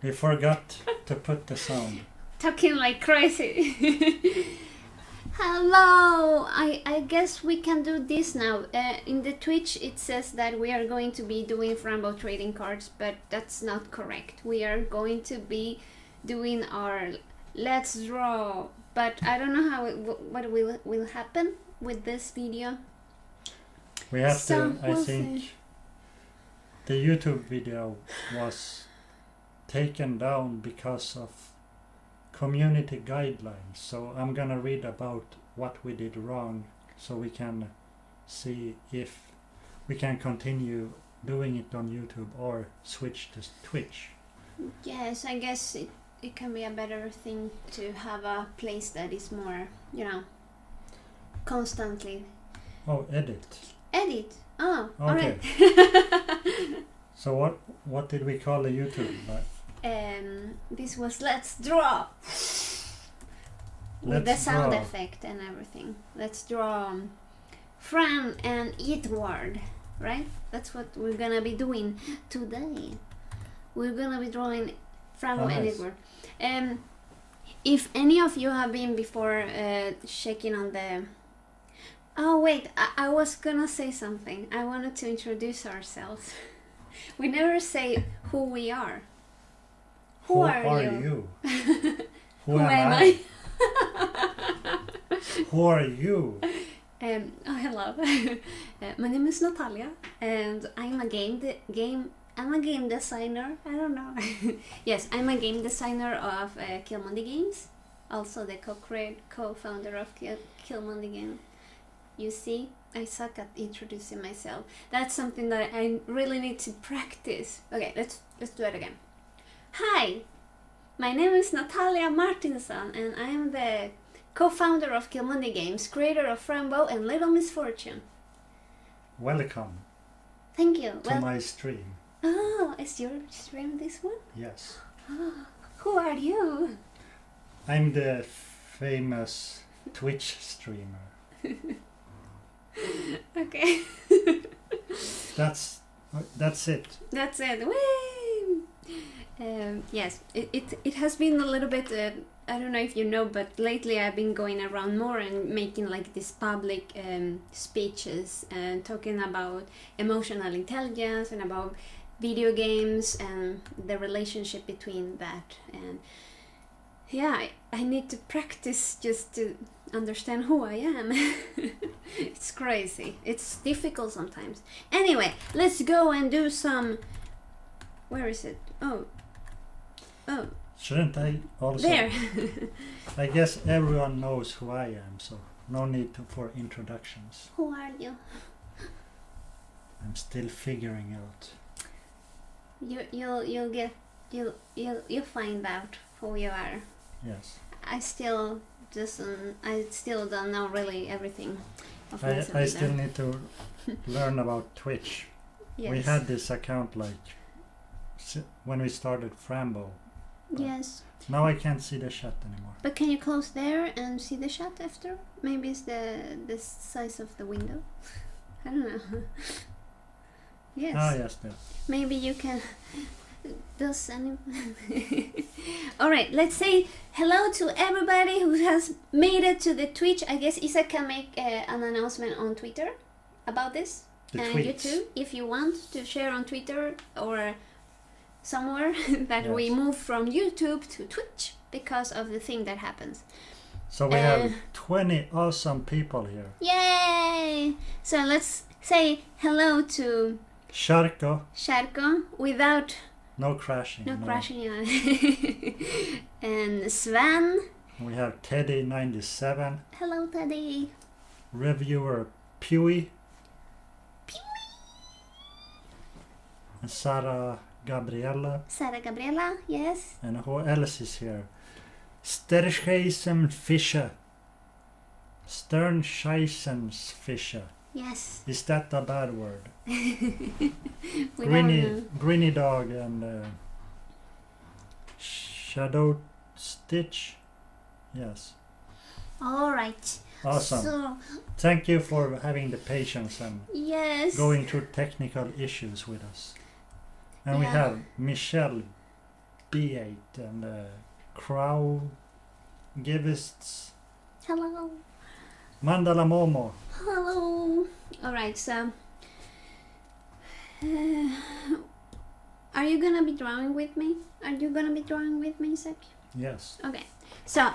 We forgot to put the sound. Talking like crazy. Hello! I guess we can do this now. In the Twitch it says that we are going to be doing Fran Bow trading cards, but that's not correct. We are going to be doing our Let's Draw, but I don't know how what will happen with this video. We have to, I think, the YouTube video was taken down because of community guidelines, so I'm gonna read about what we did wrong so we can see if we can continue doing it on YouTube or switch to Twitch. Yes, I guess it can be a better thing to have a place that is more, you know, constantly. Oh, edit. Edit. Oh, okay. Alright. So what did we call the YouTube? This was Let's Draw. With the sound effect and everything. Let's draw Fran and Itward, right? That's what we're gonna be doing today. We're gonna be drawing Fran Bow and Itward. If any of you have been before checking on the... Oh wait, I was gonna say something. I wanted to introduce ourselves. We never say who we are. Who are you? Who am I? Who are you? Oh, hello. My name is Natalia, and I'm a game designer. I don't know. Yes, I'm a game designer of Killmoney Games, also the co-founder of Killmoney Games. You see, I suck at introducing myself. That's something that I really need to practice. Okay, let's do it again. Hi, my name is Natalia Martinsson, and I am the co-founder of Killmoney Games, creator of Fran Bow and Little Misfortune. Welcome. Thank you. To my stream. Oh, is your stream this one? Yes. Oh, who are you? I'm the famous Twitch streamer. Okay. That's it. That's it. Whee! Yes, it has been a little bit, I don't know if you know, but lately I've been going around more and making like these public speeches and talking about emotional intelligence and about video games and the relationship between that. And yeah, I need to practice just to understand who I am. It's crazy. It's difficult sometimes. Anyway, let's go and do some... Where is it? Oh. Shouldn't I also... There. I guess everyone knows who I am, so no need for introductions. Who are you? I'm still figuring out. You'll find out who you are. Yes. I still don't know really everything of myself. I still need to learn about Twitch. Yes. We had this account like when we started Fran Bow. Yes. Now I can't see the chat anymore. But can you close there and see the chat after? Maybe it's the size of the window. I don't know. Yes. Ah, yes, there. Maybe you can... Does any... Alright, let's say hello to everybody who has made it to the Twitch. I guess Isa can make an announcement on Twitter about this. And you too, if you want to share on Twitter or somewhere that we move from YouTube to Twitch because of the thing that happens. So we have 20 awesome people here. Yay! So let's say hello to Sharko without no crashing. No crashing, yeah. And Sven. We have Teddy97. Hello, Teddy. Reviewer Pewy. And Sarah Gabriella, yes. And who else is here? Sternscheisenfischer. Yes. Is that a bad word? Greeny Dog and Shadow Stitch. Yes. All right. Awesome. So, thank you for having the patience and yes, going through technical issues with us. And we have Michelle B8 and Crow Givists. Hello. Mandala Momo. Hello. Alright, so are you gonna be drawing with me? Are you gonna be drawing with me, Zach? Yes. Okay, so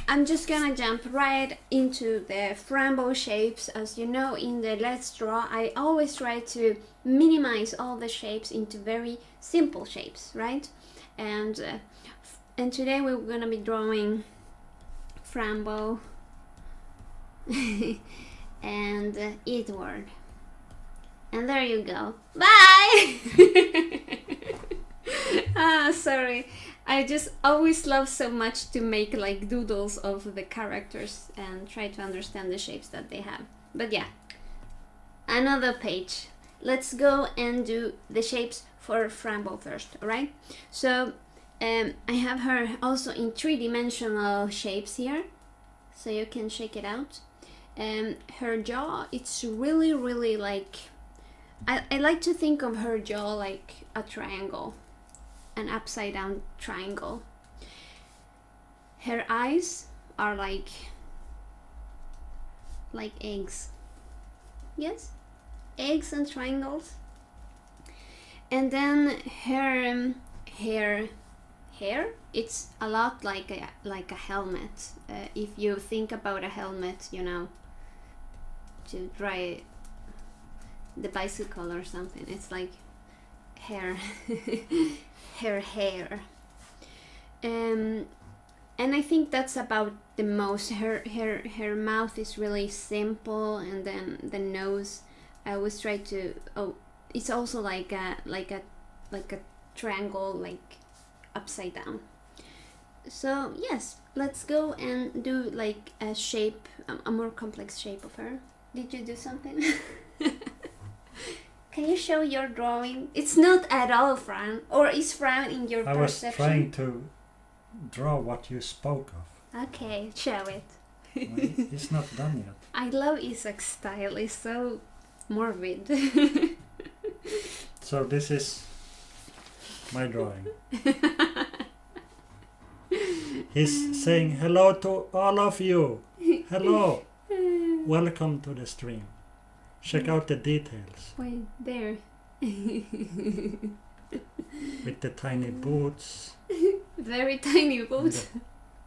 I'm just gonna jump right into the Fran Bow shapes. As you know, in the Let's Draw, I always try to minimize all the shapes into very simple shapes, right? And today we're gonna be drawing Fran Bow and Itward. And there you go. Bye! Sorry. I just always love so much to make like doodles of the characters and try to understand the shapes that they have. But yeah, another page. Let's go and do the shapes for Fran Bow first, alright? So I have her also in 3-dimensional shapes here, so you can check it out. Her jaw, it's really like, I like to think of her jaw like a triangle, an upside down triangle. Her eyes are like eggs. Yes, eggs and triangles. And then her hair, it's a lot like a helmet. If you think about a helmet, you know, to dry the bicycle or something, it's like hair. Her hair. And I think that's about the most. Her mouth is really simple, and then the nose, I always try to, it's also like a triangle, like upside down. So yes, let's go and do like a shape, a more complex shape of her. Did you do something? Can you show your drawing? It's not at all Fran. Or is Fran in your perception? I was trying to draw what you spoke of. Okay, show it. Well, it's not done yet. I love Isaac's style. It's so morbid. So this is my drawing. He's saying hello to all of you. Hello. Welcome to the stream. Check out the details. Wait, there. With the tiny boots. Very tiny boots.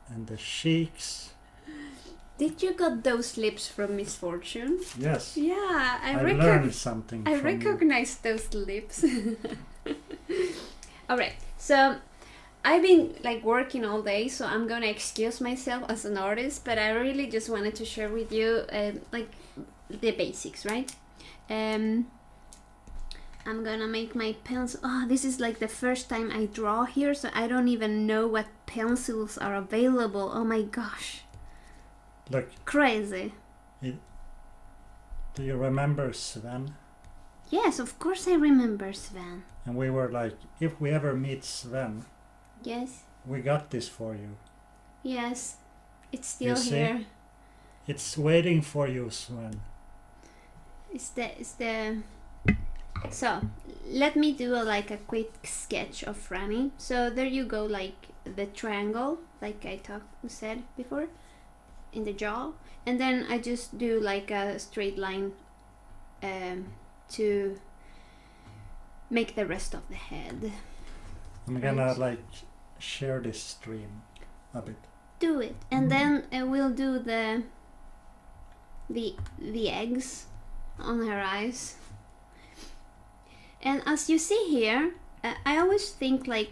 And the cheeks. Did you got those lips from Misfortune? Yes. Yeah, I learned something. I recognize those lips. Alright, so I've been like working all day, so I'm gonna excuse myself as an artist, but I really just wanted to share with you like the basics, right? I'm gonna make my pencil. Oh, this is like the first time I draw here, so I don't even know what pencils are available. Oh my gosh. Look. Crazy. Do you remember Sven? Yes, of course I remember Sven. And we were like, if we ever meet Sven, yes, we got this for you. Yes, it's still here. It's waiting for you, Sven. It's the. So let me do a quick sketch of Franny. So there you go, like the triangle, like I said before, in the jaw, and then I just do like a straight line to make the rest of the head. I'm gonna like share this stream a bit. Do it, and then we'll do the eggs on her eyes. And as you see here, I always think like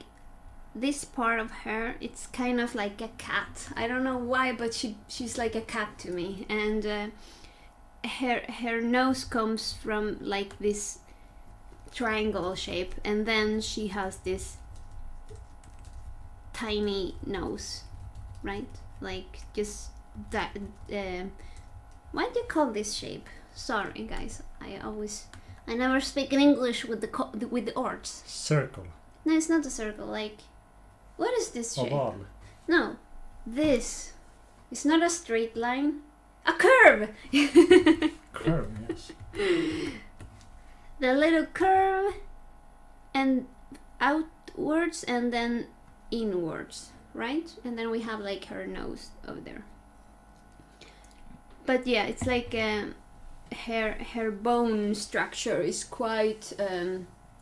this part of her, it's kind of like a cat. I don't know why, but she's like a cat to me. And her nose comes from like this triangle shape, and then she has this tiny nose, right? Like just that. What do you call this shape? Sorry, guys. I never speak in English with the arts. Circle. No, it's not a circle. Like, what is this shape? Oval. No, this. It's not a straight line. A curve. Curve, yes. The little curve, and outwards and then inwards, right? And then we have like her nose over there. But yeah, it's like her bone structure is quite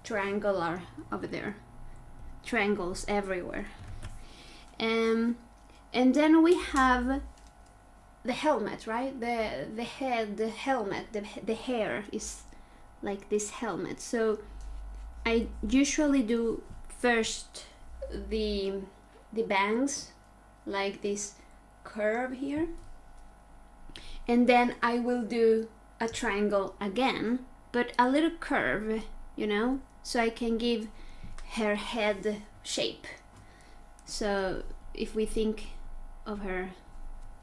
triangular over there. Triangles everywhere. And then we have the helmet, right? The head, the helmet, the hair is like this helmet. So I usually do first the bangs, like this curve here, and then I will do a triangle again, but a little curve, you know, so I can give her head shape. So if we think of her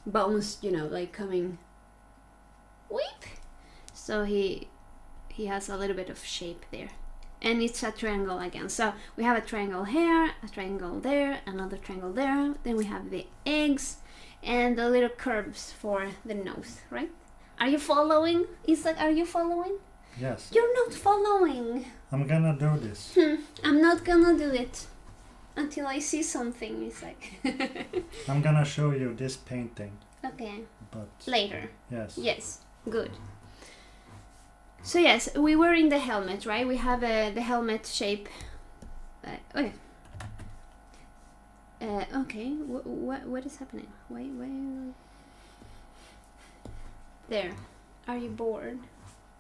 bones, you know, like coming weep, so he has a little bit of shape there, and it's a triangle again. So we have a triangle here, a triangle there, another triangle there, then we have the eggs and the little curves for the nose, right? Are you following, Isaac? Are you following? Yes. You're not following. I'm gonna do this. I'm not gonna do it until I see something, Isaac. I'm gonna show you this painting. Okay. But later. Yes. Yes. Good. So yes, we were in the helmet, right? We have the helmet shape. Okay. What is happening? Wait. There. Are you bored?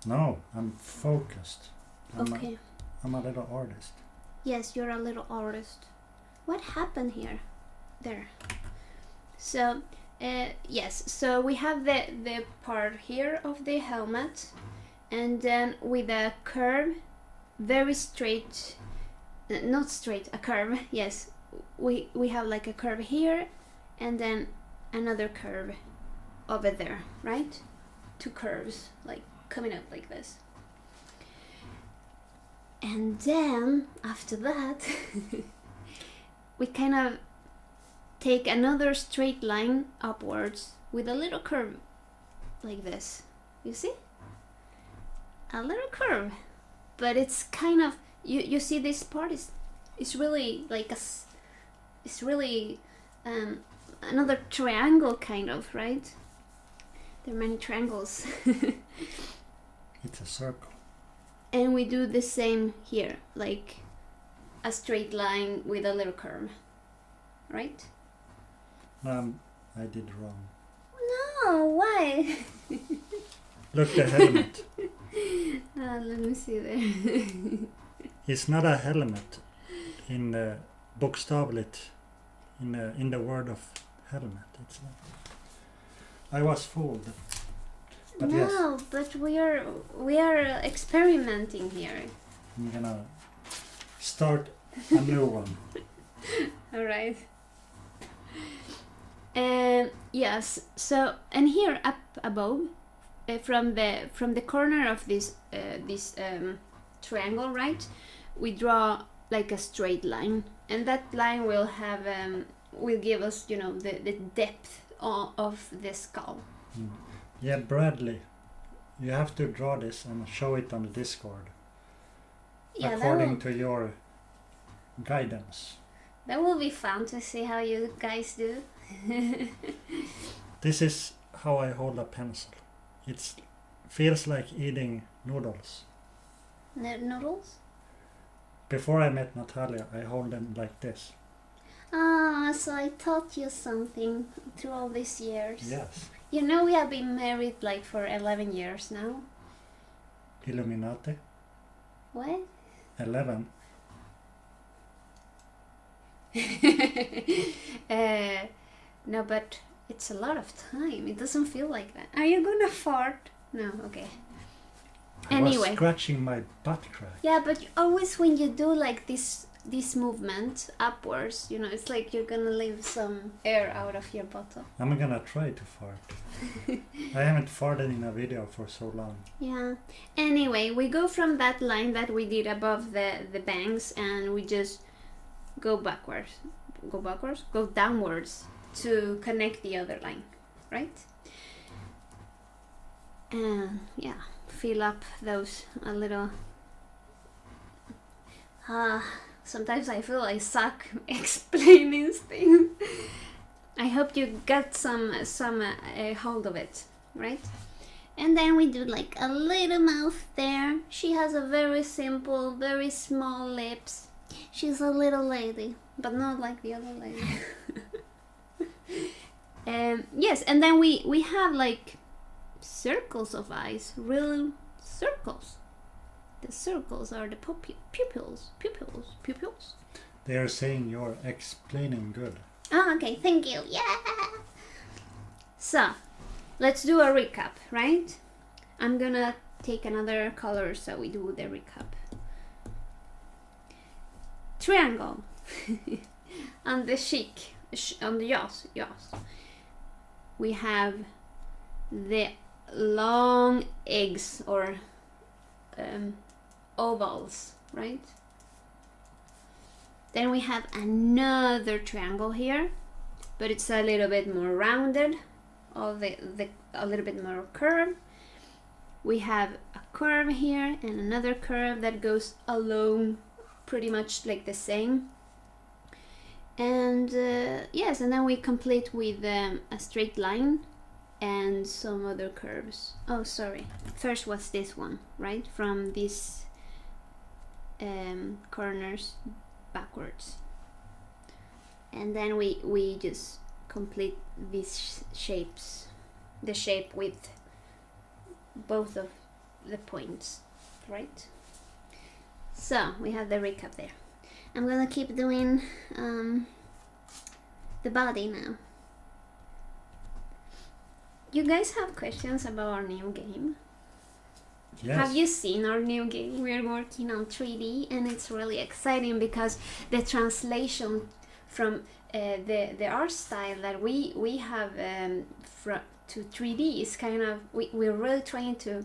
No, I'm focused. Okay. I'm a little artist. Yes, you're a little artist. What happened here? There. So, yes. So we have the part here of the helmet, and then with a curve, very straight. Not straight, a curve. Yes, we have like a curve here, and then another curve over there, right? Two curves, like coming up like this. And then after that we kind of take another straight line upwards with a little curve like this. You see? A little curve. But it's kind of, you see this part is really like it's really another triangle kind of, right? There are many triangles. It's a circle. And we do the same here, like a straight line with a little curve, right? I did wrong. No, why? Look, the helmet. Let me see there. It's not a helmet in the bokstavligt in the word of helmet. It's not. I was fooled. But no, yes. But we are experimenting here. I'm gonna start a new one. All right. Yes. So, and here up above, from the corner of this triangle, right? We draw like a straight line, and that line will have will give us, you know, the depth of the skull. Mm. Yeah, Bradley, you have to draw this and show it on the Discord. Yeah, according to your guidance. That will be fun to see how you guys do. This is how I hold a pencil. It feels like eating noodles. Noodles? Before I met Natalia, I hold them like this. Ah, so I taught you something through all these years. Yes. You know, we have been married like for 11 years now. Illuminati. What? 11. No, but it's a lot of time. It doesn't feel like that. Are you gonna fart? No, okay. I was scratching my butt crack. Yeah, but always when you do like this movement upwards, you know, it's like you're gonna leave some air out of your bottle. I'm gonna try to fart. I haven't farted in a video for so long. Yeah. Anyway, we go from that line that we did above the bangs, and we just go downwards to connect the other line, right? And yeah, fill up those a little Sometimes I feel I suck explaining things. I hope you got some hold of it, right? And then we do like a little mouth there. She has a very simple, very small lips. She's a little lady, but not like the other lady. Yes, and then we have like circles of eyes, real circles. The circles are the pupils. They are saying you're explaining good. Oh, okay, thank you. Yeah. So, let's do a recap, right? I'm gonna take another color so we do the recap. Triangle on the cheek, on the jaws. We have the long eggs or ovals, right? Then we have another triangle here, but it's a little bit more rounded, a little bit more curved. We have a curve here and another curve that goes along pretty much like the same. And yes, and then we complete with a straight line and some other curves. Oh, sorry. First was this one, right? From these corners backwards. And then we just complete these shapes. The shape with both of the points, right? So, we have the recap there. I'm gonna keep doing the body now. You guys have questions about our new game? Yes. Have you seen our new game? We're working on 3D and it's really exciting because the translation from the art style that we have to 3D is kind of, we're really trying to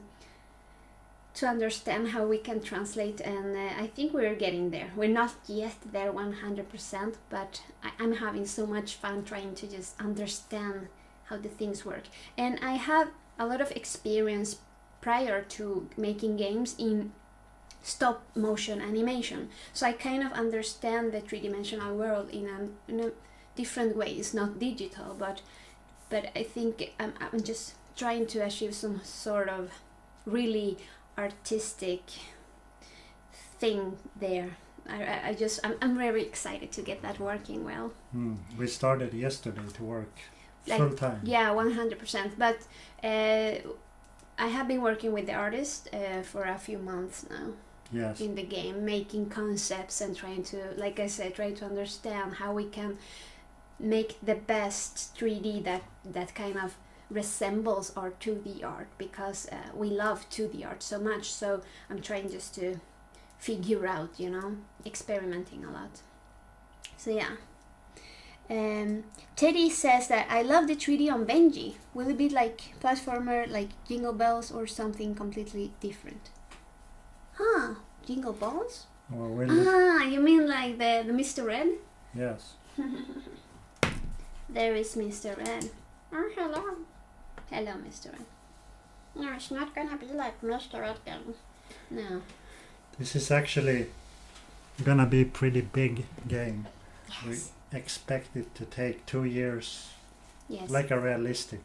understand how we can translate, and I think we're getting there. We're not yet there 100%, but I'm having so much fun trying to just understand how the things work. And I have a lot of experience prior to making games in stop motion animation, so I kind of understand the three-dimensional world in a different way. It's not digital, but I think I'm just trying to achieve some sort of really artistic thing there. I'm very excited to get that working well. We started yesterday to work like, full time. Yeah, 100%. But I have been working with the artist for a few months now. Yes. In the game, making concepts and trying to, like I said, try to understand how we can make the best 3D that kind of resembles our 2D art, because we love 2D art so much. So I'm trying just to figure out, experimenting a lot. So yeah. Teddy says that I love the 3D on Benji. Will it be like platformer, like Jingle Bells, or something completely different? Huh, Jingle Balls? You mean like the Mr. Red? Yes. There is Mr. Red. Oh, hello. Hello, Mr. Red. No, it's not gonna be like Mr. Red then. No. This is actually gonna be a pretty big game. Yes. We expect it to take 2 years. Yes. Like a realistic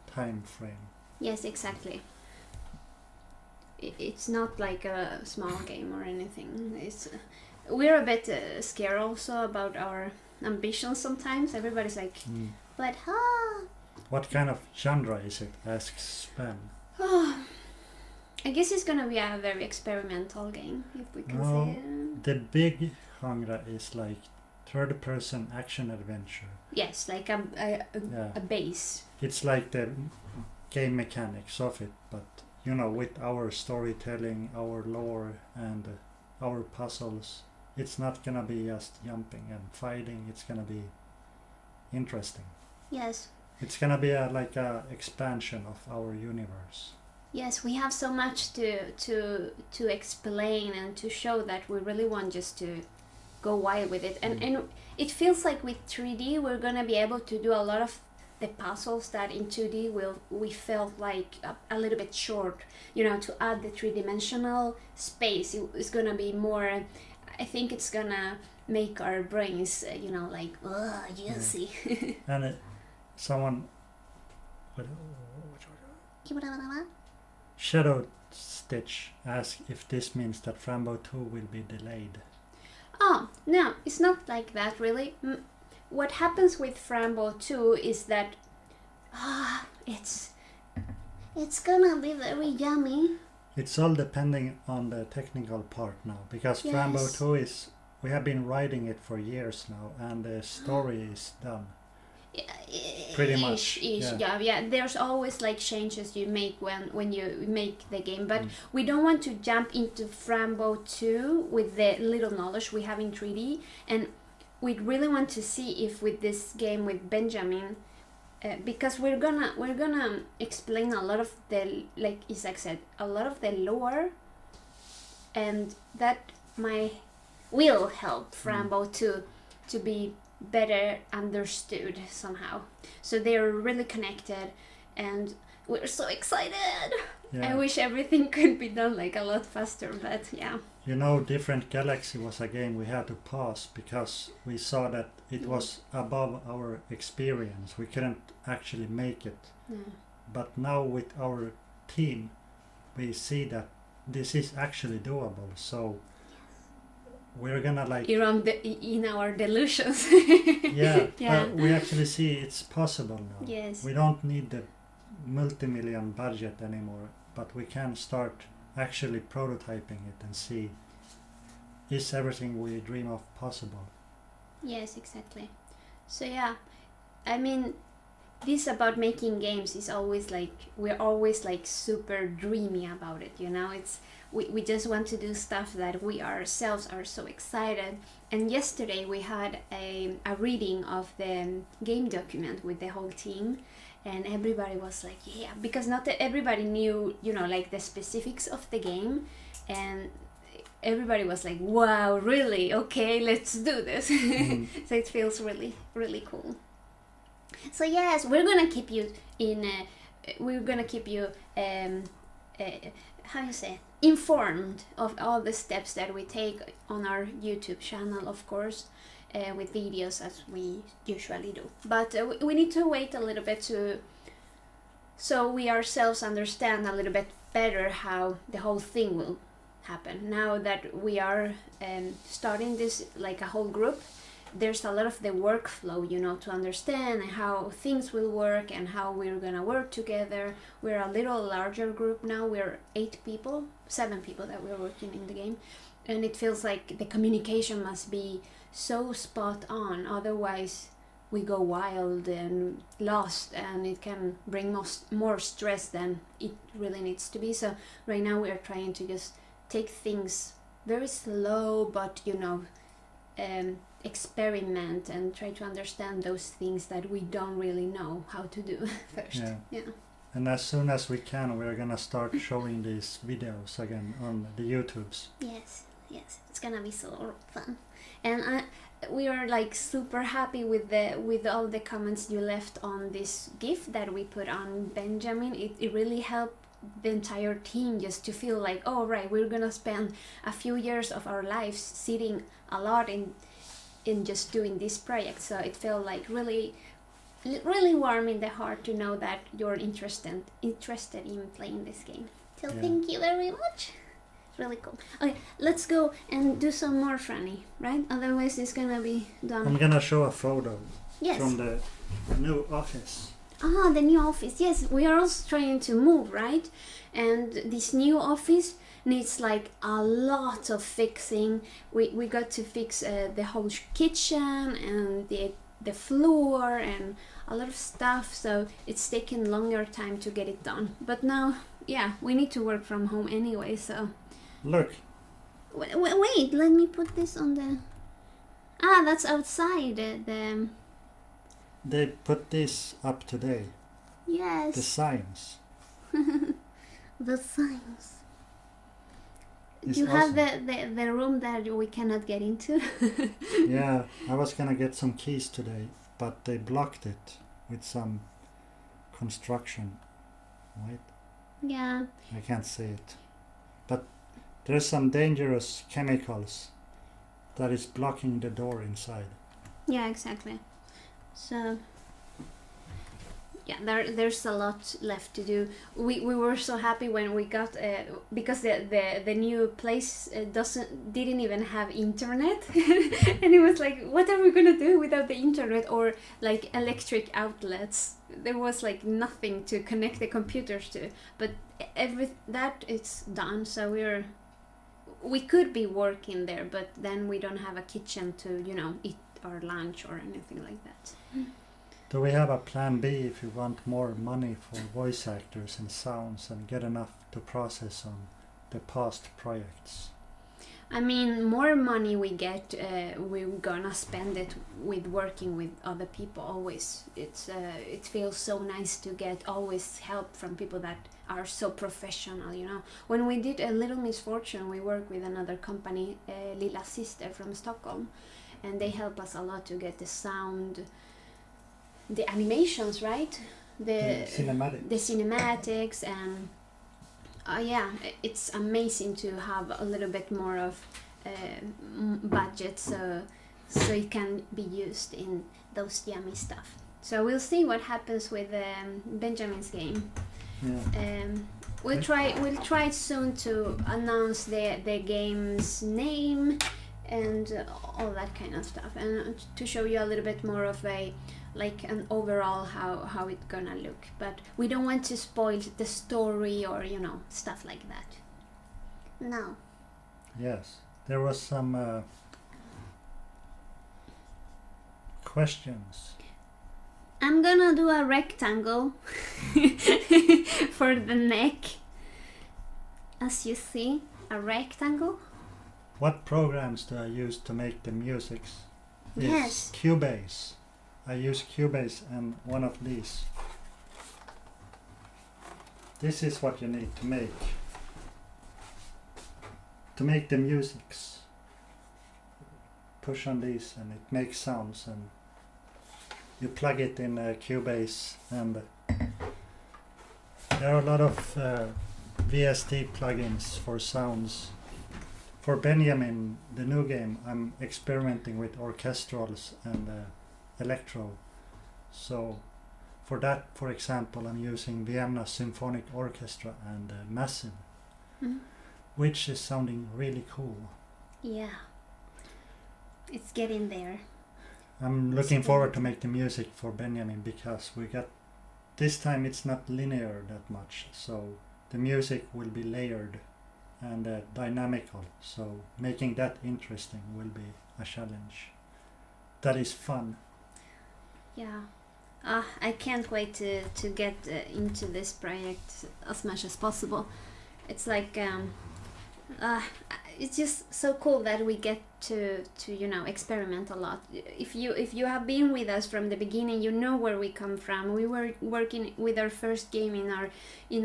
time frame. Yes, exactly. It's not like a small game or anything. We're a bit scared also about our ambitions sometimes. Everybody's like, but What kind of genre is it? Asks Sven. I guess it's gonna be a very experimental game, if we can say it. The big genre is like third-person action adventure. Yes, like a base. It's like the game mechanics of it, but with our storytelling, our lore, and our puzzles, it's not gonna be just jumping and fighting. It's gonna be interesting. Yes. It's gonna be like a expansion of our universe. Yes, we have so much to explain and to show that we really want just to go wild with it. And it feels like with 3D we're gonna be able to do a lot of the puzzles that in 2D we felt like a little bit short. You know, to add the 3-dimensional space, it's gonna be more. I think it's gonna make our brains, you know, like juicy. And someone. Shadow Stitch asked if this means that Fran Bow 2 will be delayed. Oh, no, it's not like that really. What happens with Fran Bow 2 is that it's gonna be very yummy. It's all depending on the technical part now, because Yes. Fran Bow 2 is, we have been writing it for years now, and the story is done. Pretty much. Yeah. There's always like changes you make when you make the game, but we don't want to jump into Fran Bow 2 with the little knowledge we have in 3D, and we really want to see if with this game with Benjamin, because we're gonna explain a lot of the, like Isaac said, a lot of the lore, and that will help Fran Bow 2 to be better understood somehow. So they're really connected, and we're so excited. Yeah. I wish everything could be done like a lot faster, but yeah. You know, Different Galaxy was a game we had to pause because we saw that it was above our experience. We couldn't actually make it. But now with our team, we see that this is actually doable. So we're gonna like in our delusions. yeah. We actually see it's possible now. Yes. We don't need the multi-million budget anymore, but we can start actually prototyping it and see, is everything we dream of possible? Yes, exactly. So yeah, I mean, this about making games is always like, we're always like super dreamy about it, you know. It's we just want to do stuff that we ourselves are so excited. And yesterday we had a reading of the game document with the whole team, and everybody was like, yeah, because not everybody knew, you know, like the specifics of the game, and everybody was like, wow, really? Okay, let's do this. So it feels really, really cool. So yes, we're gonna keep you how you say, informed of all the steps that we take on our YouTube channel, of course, with videos as we usually do. But we need to wait a little bit so we ourselves understand a little bit better how the whole thing will happen. Now that we are starting this like a whole group, there's a lot of the workflow, you know, to understand how things will work and how we're gonna work together. We're a little larger group now. We're 7 people that we're working in the game, and it feels like the communication must be so spot on, otherwise we go wild and lost, and it can bring more stress than it really needs to be. So right now we are trying to just take things very slow, but you know, experiment and try to understand those things that we don't really know how to do first. Yeah. And as soon as we can, we're gonna start showing these videos again on the YouTubes. Yes, it's gonna be so fun. And we are like super happy with all the comments you left on this GIF that we put on Benjamin. It really helped the entire team just to feel like, oh right, we're gonna spend a few years of our lives sitting a lot in just doing this project. So it felt like really warm in the heart to know that you're interested in playing this game. So thank you very much. It's really cool. Okay, let's go and do some more, Franny, right? Otherwise it's gonna be done. I'm gonna show a photo from the new office. Ah, the new office. Yes, we are also trying to move, right? And this new office needs like a lot of fixing. We got to fix the whole kitchen and the floor and a lot of stuff, so it's taken longer time to get it done. But now, yeah, we need to work from home anyway, so... Look! Wait, let me put this on the... Ah, that's outside the... They put this up today. Yes. The signs. The signs. It's you awesome. have the room that we cannot get into. Yeah, I was gonna get some keys today, but they blocked it with some construction. Wait, Yeah. I can't say it. But there's some dangerous chemicals that is blocking the door inside. Yeah, exactly. So yeah, there's a lot left to do. We were so happy when we got because the new place didn't even have internet, and it was like, what are we gonna do without the internet or like electric outlets? There was like nothing to connect the computers to, but that is done. So we could be working there, but then we don't have a kitchen to eat our lunch or anything like that. Do we have a plan B if you want more money for voice actors and sounds and get enough to process on the past projects? I mean, more money we get, we're gonna spend it with working with other people always. It feels so nice to get always help from people that are so professional, When we did A Little Misfortune, we worked with another company, Lilla Sister from Stockholm, and they help us a lot to get the sound, the animations, right? The cinematics, and yeah, it's amazing to have a little bit more of budget, so it can be used in those yummy stuff. So we'll see what happens with Benjamin's game. Yeah. We'll try soon to announce the game's name and all that kind of stuff, and to show you a little bit more of an overall how it's gonna look. But we don't want to spoil the story or stuff like that. No. Yes, there was some questions. I'm gonna do a rectangle for the neck. As you see, a rectangle. What programs do I use to make the music? Yes. Cubase. I use Cubase and one of these. This is what you need to make the musics. Push on these and it makes sounds, and you plug it in Cubase, and there are a lot of VST plugins for sounds. For Benjamin, the new game, I'm experimenting with orchestrals and electro. So for that, for example, I'm using Vienna Symphonic Orchestra and Massive, which is sounding really cool. Yeah, it's getting there. I'm looking forward to make the music for Benjamin, because this time it's not linear that much, so the music will be layered and dynamical, so making that interesting will be a challenge. That is fun. Yeah, I can't wait to get into this project as much as possible. It's like it's just so cool that we get to experiment a lot. If you have been with us from the beginning, you know where we come from. We were working with our first game in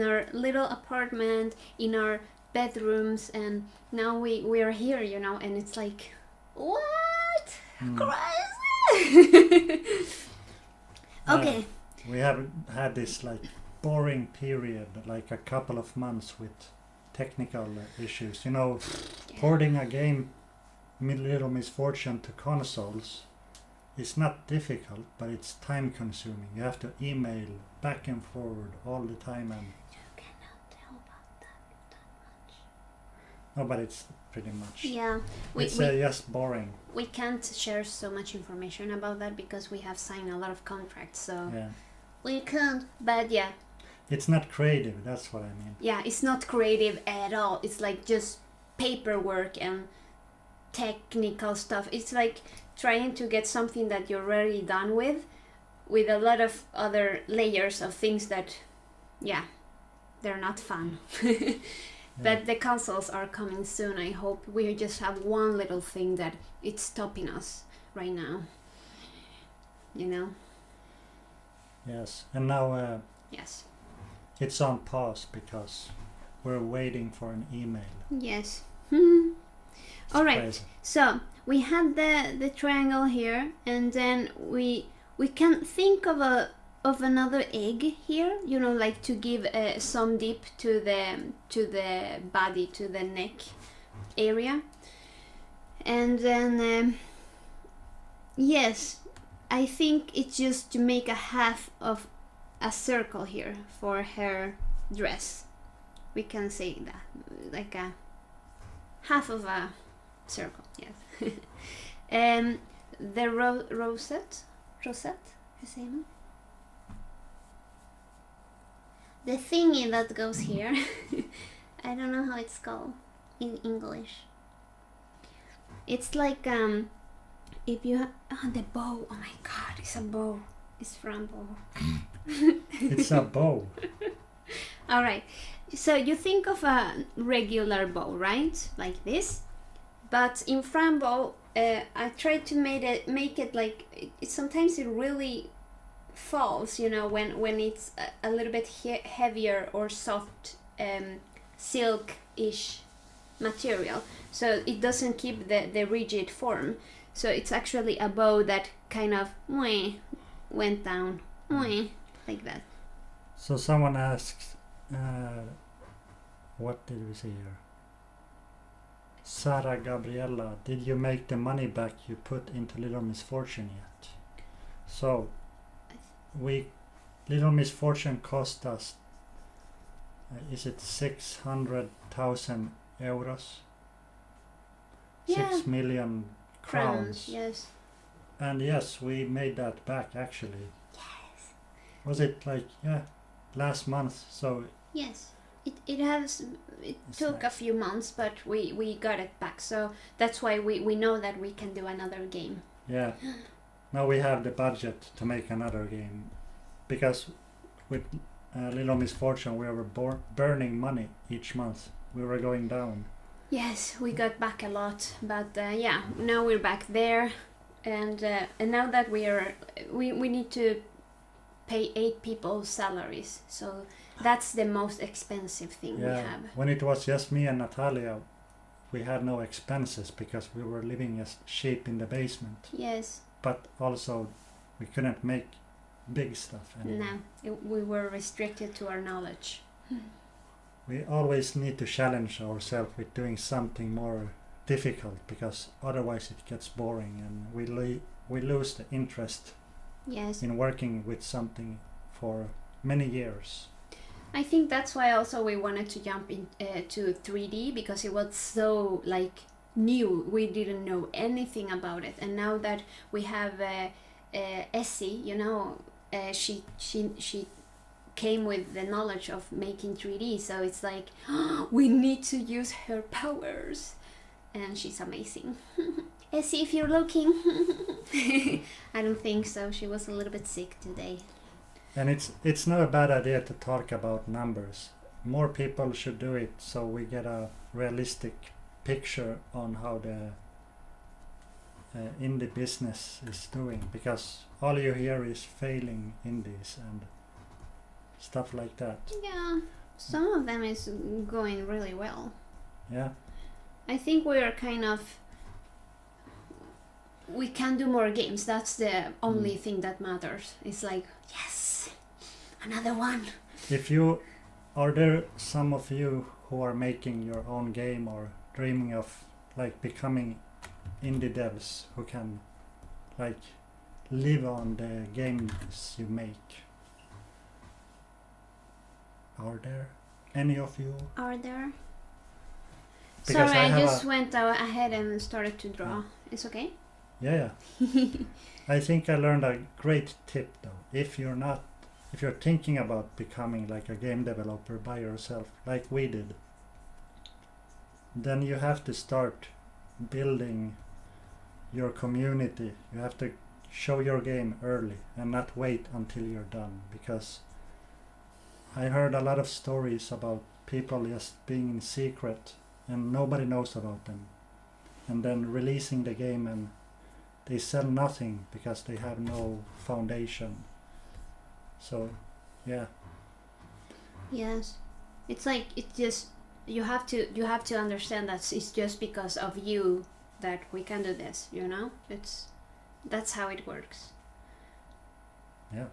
our little apartment, in our bedrooms, and now we are here, and it's like, what? Crazy. Okay. We have had this boring period, a couple of months with technical issues. Porting a game, Little Misfortune, to consoles is not difficult, but it's time consuming. You have to email back and forward all the time, and you cannot tell about that much. No, but it's pretty much. Yeah, it's just boring. We can't share so much information about that because we have signed a lot of contracts, so yeah. We can't. But yeah, it's not creative. That's what I mean. Yeah, it's not creative at all. It's just paperwork and technical stuff. It's like trying to get something that you're already done with a lot of other layers of things that, they're not fun. But the consoles are coming soon, I hope. We just have one little thing that it's stopping us right now. Yes, and now yes, it's on pause because we're waiting for an email. Yes. All right. Crazy. So we had the triangle here, and then we can think of of another egg here, you know, like to give some dip to the body, to the neck area. And then yes, I think it's just to make a half of a circle here for her dress. We can say that, like a half of a circle, yes. The rosette, hur säger man? The thingy that goes here, I don't know how it's called in English. It's like if you have the bow. Oh my god, it's a bow. It's Fran Bow. It's a bow. All right. So you think of a regular bow, right? Like this. But in Fran Bow, I tried to make it like sometimes it really falls, you know, when it's a little bit heavier or soft silk-ish material, so it doesn't keep the rigid form. So it's actually a bow that kind of went down like that. So someone asks, what did we say here? Sarah Gabriella, did you make the money back you put into Little Misfortune yet? So Little Misfortune cost us, is it 600,000 euros? Yeah. 6 million crowns. Yes. And yes, we made that back actually. Yes. Was it like, last month? So yes, it took nice. a few months, but we got it back. So that's why we know that we can do another game. Yeah. Now we have the budget to make another game, because with Little Misfortune we were burning money each month. We were going down. Yes, we got back a lot, but now we're back there, and now that we need to pay 8 people's salaries, so that's the most expensive thing we have. When it was just me and Natalia, we had no expenses because we were living as sheep in the basement. Yes. But also we couldn't make big stuff anymore. No, we were restricted to our knowledge. We always need to challenge ourselves with doing something more difficult, because otherwise it gets boring and we lose the interest in working with something for many years. I think that's why also we wanted to jump to 3D, because it was so like new. We didn't know anything about it, and now that we have Essie, you know, she came with the knowledge of making 3D, so it's like we need to use her powers, and she's amazing. Essie, if you're looking. I don't think so. She was a little bit sick today. And it's not a bad idea to talk about numbers. More people should do it, so we get a realistic picture on how the indie business is doing, because all you hear is failing indies and stuff like that. Yeah, some of them is going really well. Yeah. I think we're kind of, we can do more games. That's the only thing that matters. It's like, yes, another one. Are there some of you who are making your own game or dreaming of like becoming indie devs who can like live on the games you make? Are there any of you? Are there? Because sorry, I just went ahead and started to draw. It's okay? Yeah. I think I learned a great tip though. If you're thinking about becoming like a game developer by yourself, like we did, then you have to start building your community. You have to show your game early and not wait until you're done, because I heard a lot of stories about people just being in secret and nobody knows about them, and then releasing the game and they sell nothing because they have no foundation. So, yeah. Yes, it's like you have to understand that it's just because of you that we can do this. You know, that's how it works. Yes.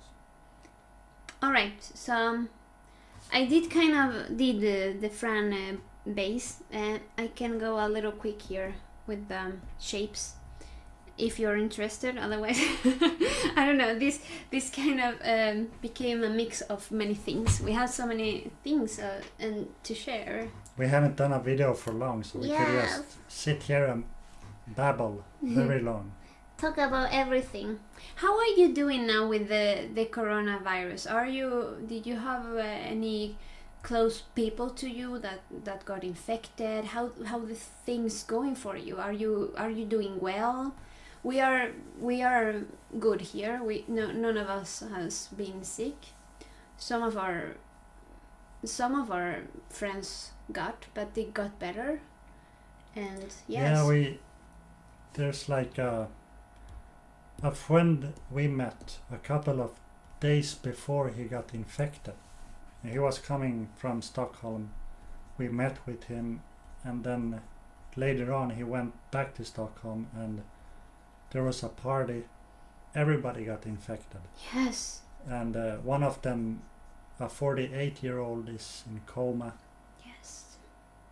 Alright, so I did kind of the Fran base. I can go a little quick here with the shapes if you're interested. Otherwise, I don't know. This kind of became a mix of many things. We have so many things and to share. We haven't done a video for long, so we could just sit here and babble very long. Talk about everything. How are you doing now with the coronavirus? Did you have any close people to you that got infected? How the things going for you? Are you doing well? We are good here. None of us has been sick. Some of our friends got, but they got better. And yes. Yeah, there's like a friend we met a couple of days before he got infected. He was coming from Stockholm. We met with him, and then later on he went back to Stockholm, and there was a party. Everybody got infected. Yes. And one of them, a 48-year-old, is in coma. Yes.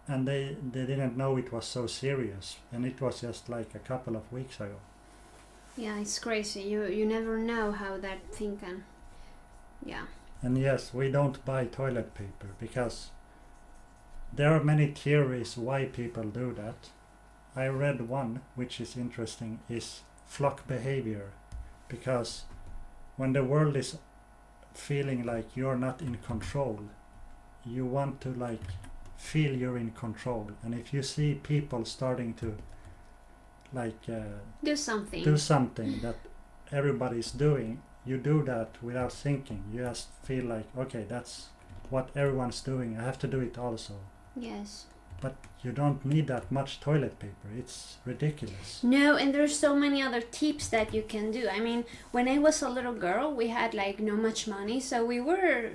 And they didn't know it was so serious, and it was just like a couple of weeks ago. Yeah, it's crazy. You never know how that thing can. Yeah. And yes, we don't buy toilet paper because there are many theories why people do that. I read one, which is interesting, is flock behavior. Because when the world is feeling like you're not in control, you want to like feel you're in control. And if you see people starting to like do something that everybody's doing, you do that without thinking. You just feel like, okay, that's what everyone's doing, I have to do it also. Yes. But you don't need that much toilet paper. It's ridiculous. No, and there's so many other tips that you can do. I mean, when I was a little girl, we had like no much money, so we were,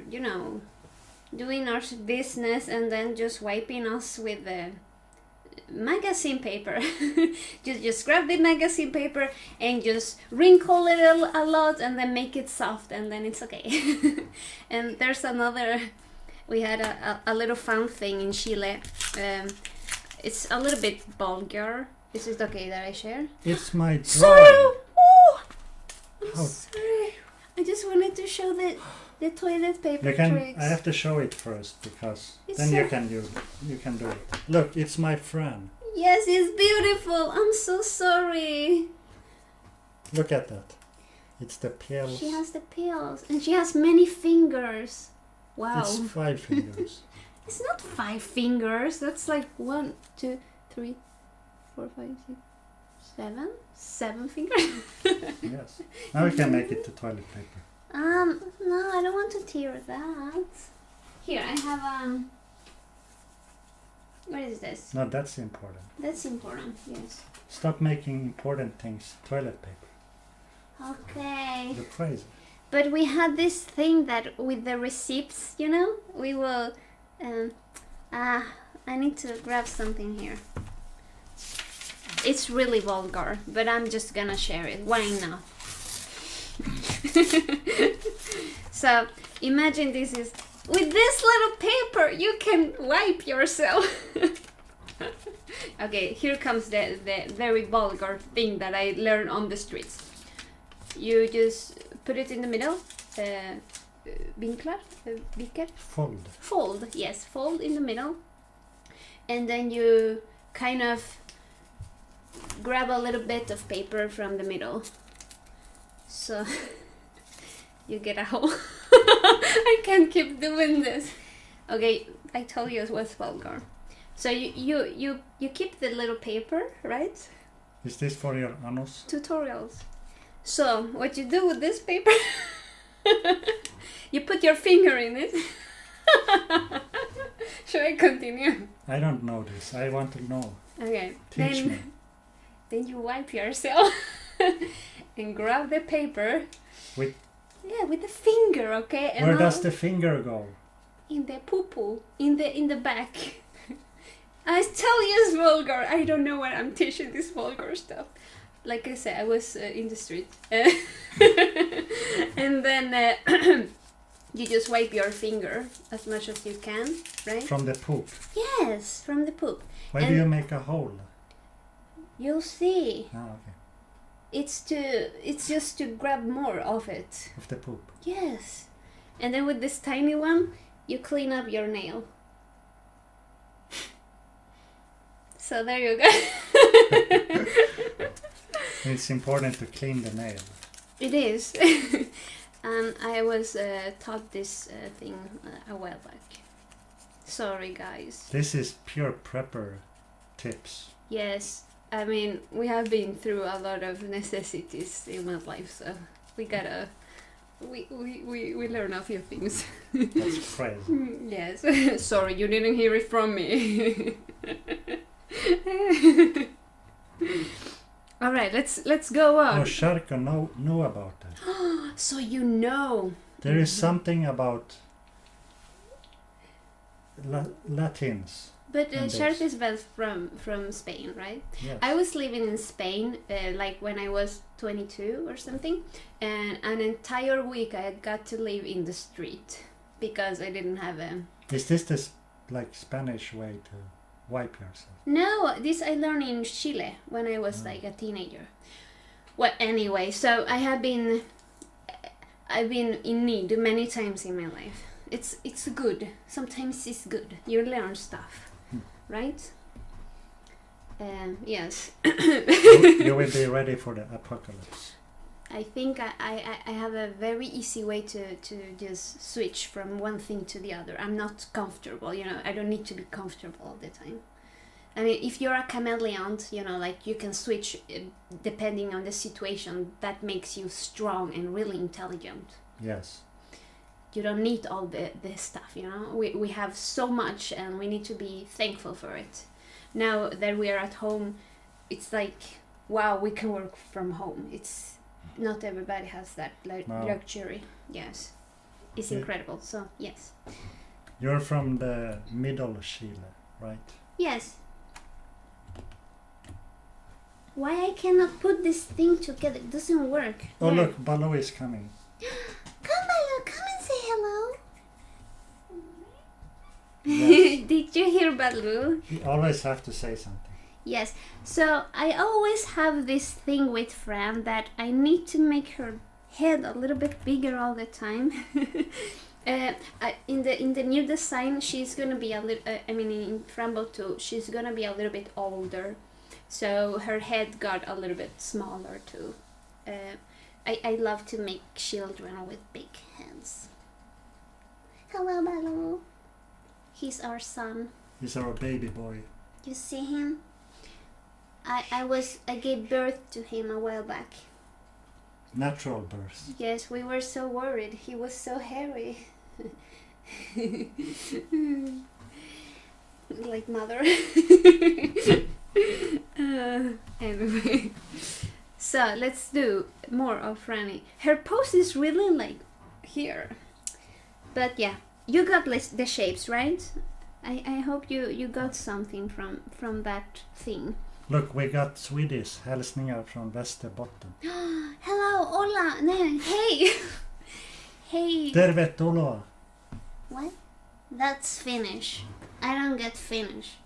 doing our business and then just wiping us with the magazine paper. just grab the magazine paper and just wrinkle it a lot and then make it soft, and then it's okay. And there's another. We had a little fun thing in Chile. It's a little bit vulgar. Is it okay that I share? It's my drawing. Sorry! Oh! I'm sorry. I just wanted to show the toilet paper tricks. I have to show it first because then you can do it. Look, it's my Fran. Yes, it's beautiful. I'm so sorry. Look at that. It's the pills. She has the pills and she has many fingers. Wow. It's 5 fingers. It's not 5 fingers. That's like 1, 2, 3, 4, 5, 6, 7. 7 fingers. Yes. Now we can make it to toilet paper. No, I don't want to tear that. Here, I have what is this? No, that's important. That's important, yes. Stop making important things toilet paper. Okay. You're crazy. But we had this thing that with the receipts, we will. I need to grab something here. It's really vulgar, but I'm just gonna share it. Why not? So imagine this is with this little paper you can wipe yourself. Okay, here comes the very vulgar thing that I learned on the streets. You just put it in the middle. Vinklar? Viker? Fold. Fold, yes, fold in the middle. And then you kind of grab a little bit of paper from the middle. So you get a hole. I can't keep doing this. Okay, I told you it was vulgar. So you keep the little paper, right? Is this for your anus? Tutorials. So what you do with this paper, you put your finger in it. Should I continue? I don't know this. I want to know. Okay. Teach me. Then you wipe yourself and grab the paper. With the finger, okay? And where does the finger go? In the poo-poo, in the back. I tell you it's vulgar. I don't know why I'm teaching this vulgar stuff. Like I said, I was in the street. And then You just wipe your finger as much as you can, right? From the poop? Yes, from the poop. Why do you make a hole? You'll see. Ah, okay. It's just to grab more of it. Of the poop? Yes. And then with this tiny one, you clean up your nail. So there you go. It's important to clean the nail. It is. And I was taught this thing a while back. Sorry, guys. This is pure prepper tips. Yes. I mean, we have been through a lot of necessities in my life, so we gotta... We learn a few things. That's crazy. Yes. Sorry, you didn't hear it from me. All right, let's go on. Oh, Sharka know about that. So you know. There is something about Latins. But Shark is from Spain, right? Yes. I was living in Spain like when I was 22 or something, and an entire week I got to live in the street because I didn't have a... Is this the Spanish way to wipe yourself? No, this I learned in Chile when I was like a teenager. Well, anyway, so I've been in need many times in my life. It's good. Sometimes it's good. You learn stuff, right? Yes. You will be ready for the apocalypse. I think I have a very easy way to just switch from one thing to the other. I'm not comfortable, I don't need to be comfortable all the time. I mean, if you're a chameleon, like you can switch depending on the situation. That makes you strong and really intelligent. Yes. You don't need all this stuff, We have so much and we need to be thankful for it. Now that we are at home, it's like, wow, we can work from home. Not everybody has that luxury. Yes. It's incredible. So, yes. You're from the middle Chile, right? Yes. Why I cannot put this thing together? It doesn't work. Oh, yeah. Look, Baloo is coming. Come, Baloo, come and say hello. Yes. Did you hear Baloo? You always have to say something. Yes. So I always have this thing with Fran that I need to make her head a little bit bigger all the time. In the new design, she's gonna be a little. In Fran Bow 2, she's gonna be a little bit older, so her head got a little bit smaller too. I love to make children with big heads. Hello, Baloo. He's our son. He's our baby boy. You see him? I gave birth to him a while back. Natural birth. Yes, we were so worried. He was so hairy. Like mother. Anyway. So let's do more of Franny. Her pose is really like here. But yeah, you got the shapes, right? I hope you got something from that thing. Look, we got Swedish hälsningar från Västerbotten. Hello, hola, no, hey. Hey. Tervetuloa. What? That's Finnish. I don't get Finnish.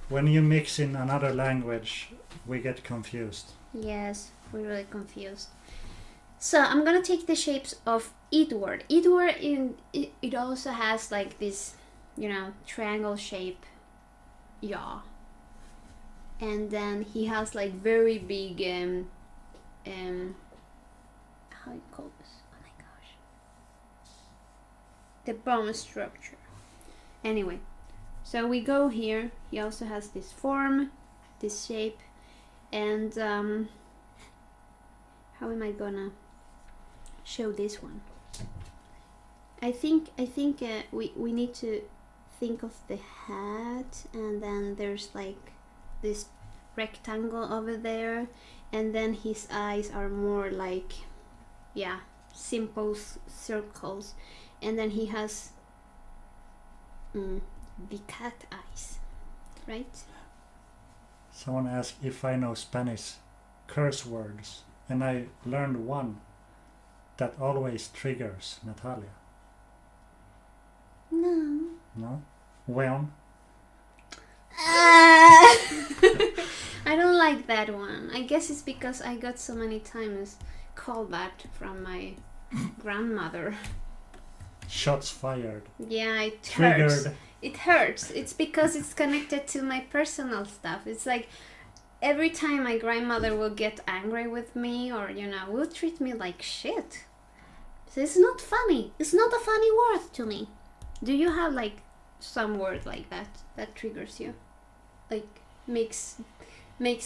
When you mix in another language, we get confused. Yes, we're really confused. So I'm gonna take the shapes of Itward. Itward, it also has like this, triangle shape jaw. And then he has like very big, how you call this? Oh my gosh. The bone structure. Anyway, so we go here. He also has this form, this shape, and how am I gonna show this one? I think we need to think of the hat, and then there's like this rectangle over there, and then his eyes are more like, simple circles, and then he has the cat eyes, right? Someone asked if I know Spanish curse words, and I learned one that always triggers Natalia. No. No? When? I don't like that one. I guess it's because I got so many times called that from my grandmother. Shots fired. Yeah, it Triggered. hurts. It hurts. It's because it's connected to my personal stuff. It's like every time my grandmother will get angry with me or, will treat me like shit. So it's not funny. It's not a funny word to me. Do you have like some word like that triggers you? Like makes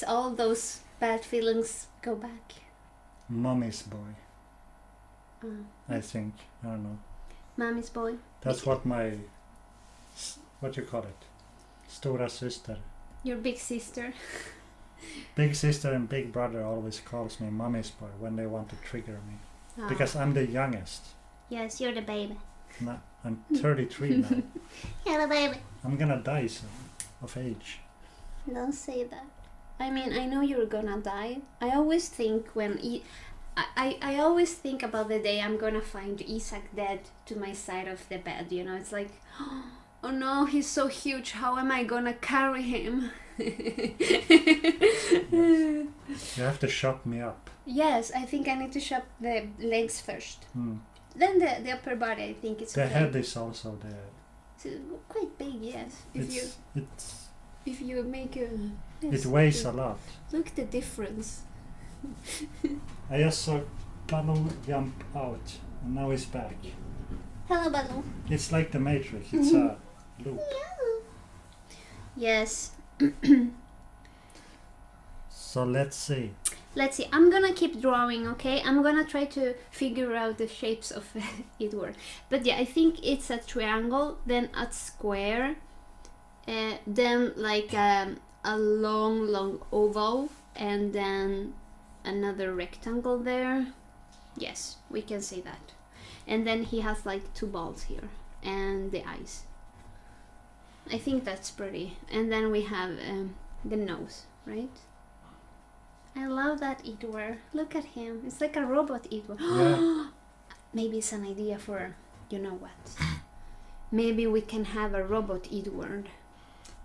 all those bad feelings go back? Mommy's boy. I think. I don't know. Mommy's boy. That's what what you call it? Stora syster. Your big sister. Big sister and big brother always calls me mommy's boy when they want to trigger me. Because I'm the youngest. Yes, you're the baby. No, I'm 33 now. You're the baby. I'm gonna die soon, of age. Don't say that. I mean, I know you're gonna die. I always think I always think about the day I'm gonna find Isaac dead to my side of the bed. It's like, oh no, he's so huge. How am I gonna carry him? Yes. You have to chop me up. Yes, I think I need to chop the legs first. Then the upper body, I think it's the okay. head is also It's quite big, yes. If you make a... It weighs a lot. Look the difference. I just saw Baloo jump out and now he's back. Hello, Baloo. It's like the Matrix. It's a loop. Yes. So let's see. I'm gonna keep drawing, okay? I'm gonna try to figure out the shapes of Itward. But yeah, I think it's a triangle, then a square, then like a long oval, and then another rectangle there. Yes, we can say that. And then he has like 2 balls here, and the eyes. I think that's pretty. And then we have the nose, right? I love that Itward. Look at him. It's like a robot Itward. Yeah. Maybe it's an idea for, you know what? Maybe we can have a robot Itward.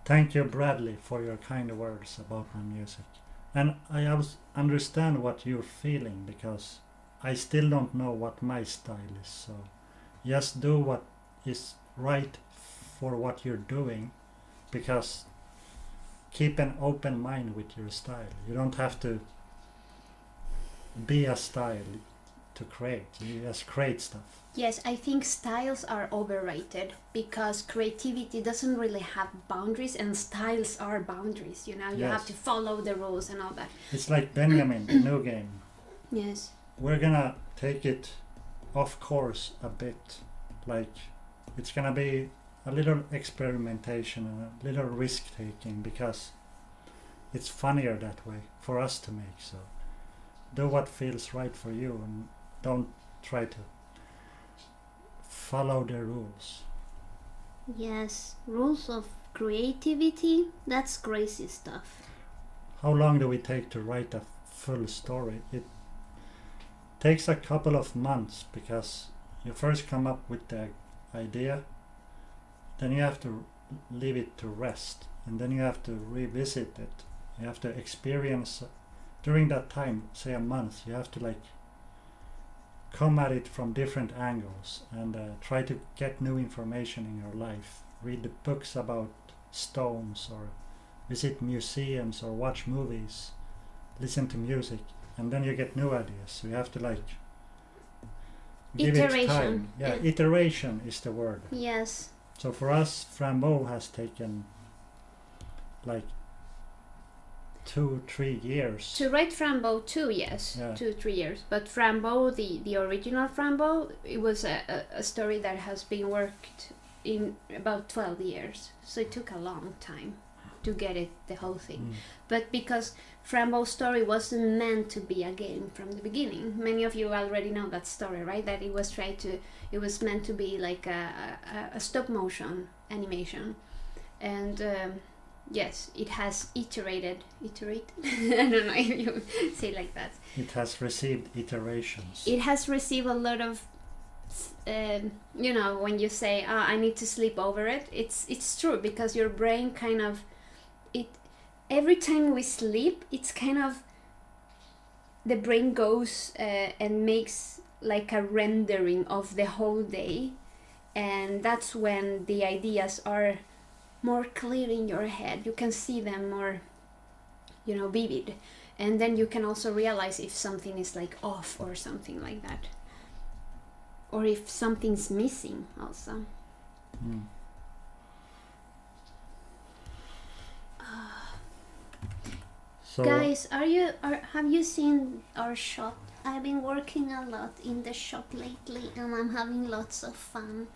Thank you, Bradley, for your kind words about my music. And I understand what you're feeling because I still don't know what my style is. So just do what is right for what you're doing, because keep an open mind with your style. You don't have to be a style to create. You just create stuff. Yes, I think styles are overrated because creativity doesn't really have boundaries, and styles are boundaries. You have to follow the rules and all that. It's like Benjamin, the new game. Yes. We're gonna take it off course a bit. Like, it's gonna be a little experimentation and a little risk taking because it's funnier that way for us to make. So do what feels right for you and don't try to follow the rules. Yes, rules of creativity, that's crazy stuff. How long do we take to write a full story? It takes a couple of months because you first come up with the idea, then you have to leave it to rest, and then you have to revisit it. You have to experience during that time, say a month. You have to like come at it from different angles and try to get new information in your life. Read the books about stones, or visit museums, or watch movies, listen to music, and then you get new ideas. So you have to like give it time. Yeah, iteration is the word. Yes. So for us, Fran Bow has taken like 2-3 years. To write Fran Bow too, yes. Yeah. 2-3 years. But Fran Bow, the original Fran Bow, it was a story that has been worked in about 12 years. So it took a long time to get it, the whole thing. But because Fran Bow's story wasn't meant to be a game from the beginning. Many of you already know that story, right? That it was meant to be like a stop motion animation. And yes, it has iterate. I don't know if you say it like that. It has received iterations. It has received a lot of you know, when you say, I need to sleep over it, it's true, because your brain kind of, every time we sleep, it's kind of, the brain goes and makes like a rendering of the whole day, and that's when the ideas are more clear in your head. You can see them more, you know, vivid, and then you can also realize if something is like off or something like that, or if something's missing also. So, guys, have you seen our shop? I've been working a lot in the shop lately, and I'm having lots of fun.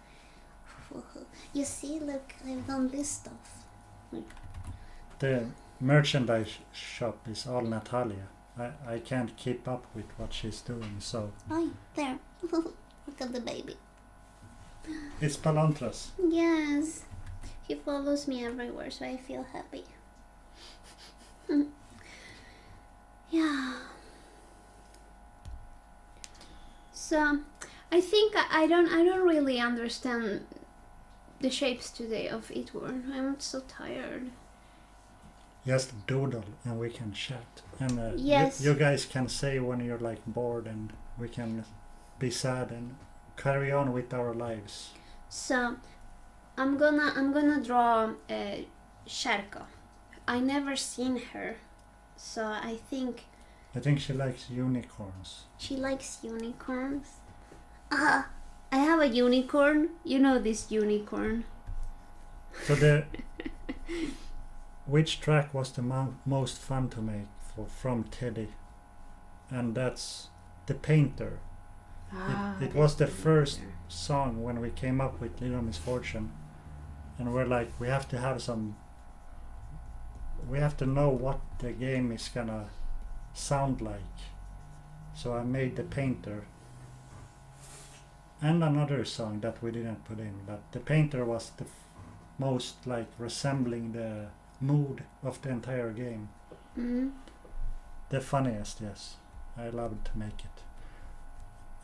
You see, look, I've done this stuff. the merchandise shop is all Natalia. I can't keep up with what she's doing, so... Oh, there. Look at the baby. It's Palantras. Yes. He follows me everywhere, so I feel happy. Yeah. So, I think I don't really understand the shapes today of Itward. I'm so tired. Just doodle and we can chat. And yes. you guys can say when you're like bored, and we can be sad and carry on with our lives. So, I'm gonna draw Sherka. I never seen her, so I think she likes unicorns. she likes unicorns. I have a unicorn. You know this unicorn. So which track was the most fun to make from Teddy? And that's The Painter. It was the first song when we came up with Little Misfortune, and we're like, we have to know what the game is gonna sound like. So I made The Painter and another song that we didn't put in, but The Painter was the most like resembling the mood of the entire game. The funniest, yes. I loved to make it.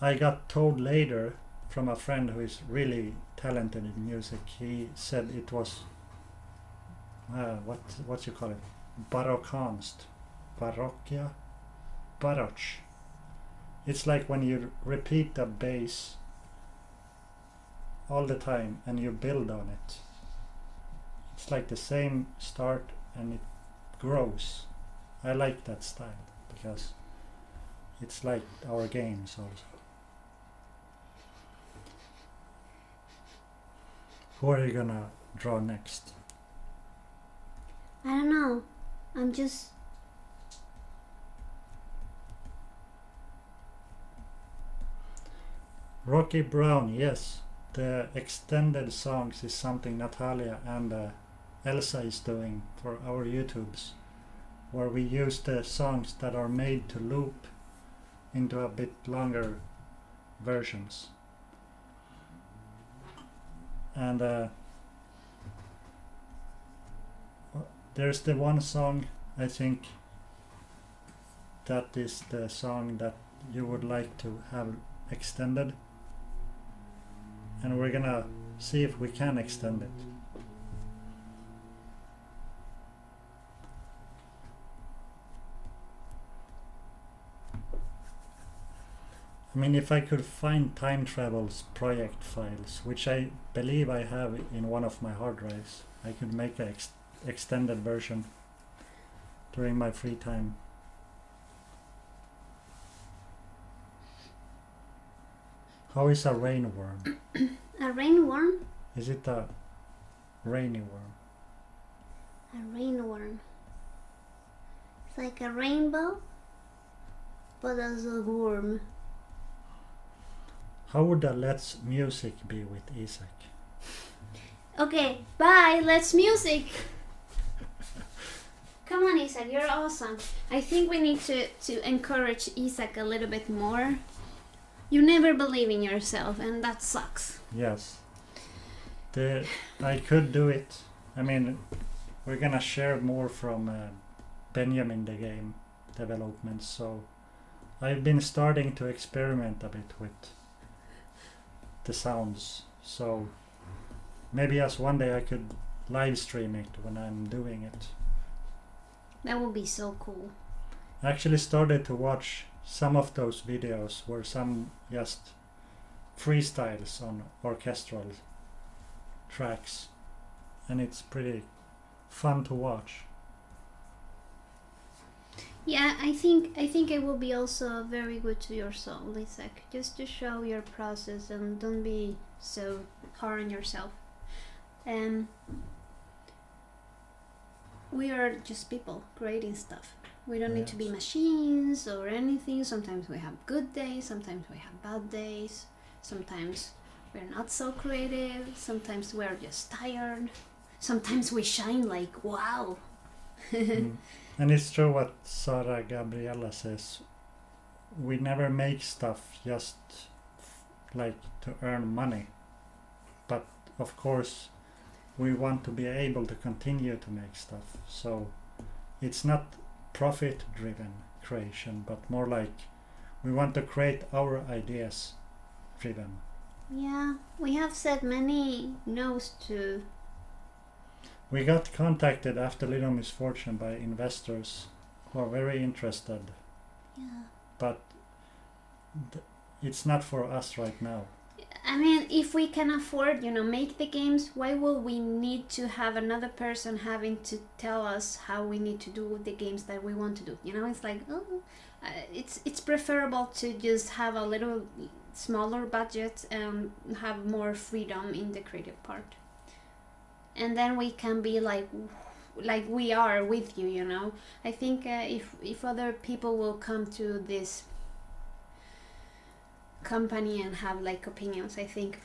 I got told later from a friend who is really talented in music. He said it was what you call it, barockanst, barocchia, baroque. It's like when you repeat a bass all the time and you build on it. It's like the same start and it grows. I like that style because it's like our games also. Who are you gonna draw next? I don't know. I'm just... Rocky Brown, yes. The extended songs is something Natalia and Elsa is doing for our YouTubes, where we use the songs that are made to loop into a bit longer versions. And there's the one song, I think, that is the song that you would like to have extended, and we're gonna see if we can extend it. I mean, if I could find Time Travel's project files, which I believe I have in one of my hard drives, I could make an extended version during my free time. How is a rainworm? A rainworm? Is it a rainy worm? A rainworm. It's like a rainbow, but as a worm. How would a Let's Music be with Isaac? Okay, bye, let's music! Come on, Isaac, you're awesome. I think we need to encourage Isaac a little bit more. You never believe in yourself, and that sucks. Yes. I could do it. I mean, we're gonna share more from Benjamin the game development, so I've been starting to experiment a bit with the sounds. So maybe as one day I could live stream it when I'm doing it. That would be so cool. I actually started to watch some of those videos where some just freestyles on orchestral tracks, and it's pretty fun to watch. Yeah, I think it will be also very good to your soul, Isaac, just to show your process and don't be so hard on yourself. We are just people creating stuff. We don't need to be machines or anything. Sometimes we have good days, sometimes we have bad days, sometimes we're not so creative, sometimes we're just tired, sometimes we shine like wow. And it's true what Sara Gabriella says. We never make stuff just like to earn money, but of course we want to be able to continue to make stuff. So it's not profit driven creation, but more like we want to create our ideas driven. Yeah, we have said many no's to. We got contacted after Little Misfortune by investors who are very interested. Yeah. But it's not for us right now. I mean, if we can afford, make the games, why will we need to have another person having to tell us how we need to do the games that we want to do? It's like, it's preferable to just have a little smaller budget and have more freedom in the creative part. And then we can be like we are with you, I think if other people will come to this company and have like opinions, I think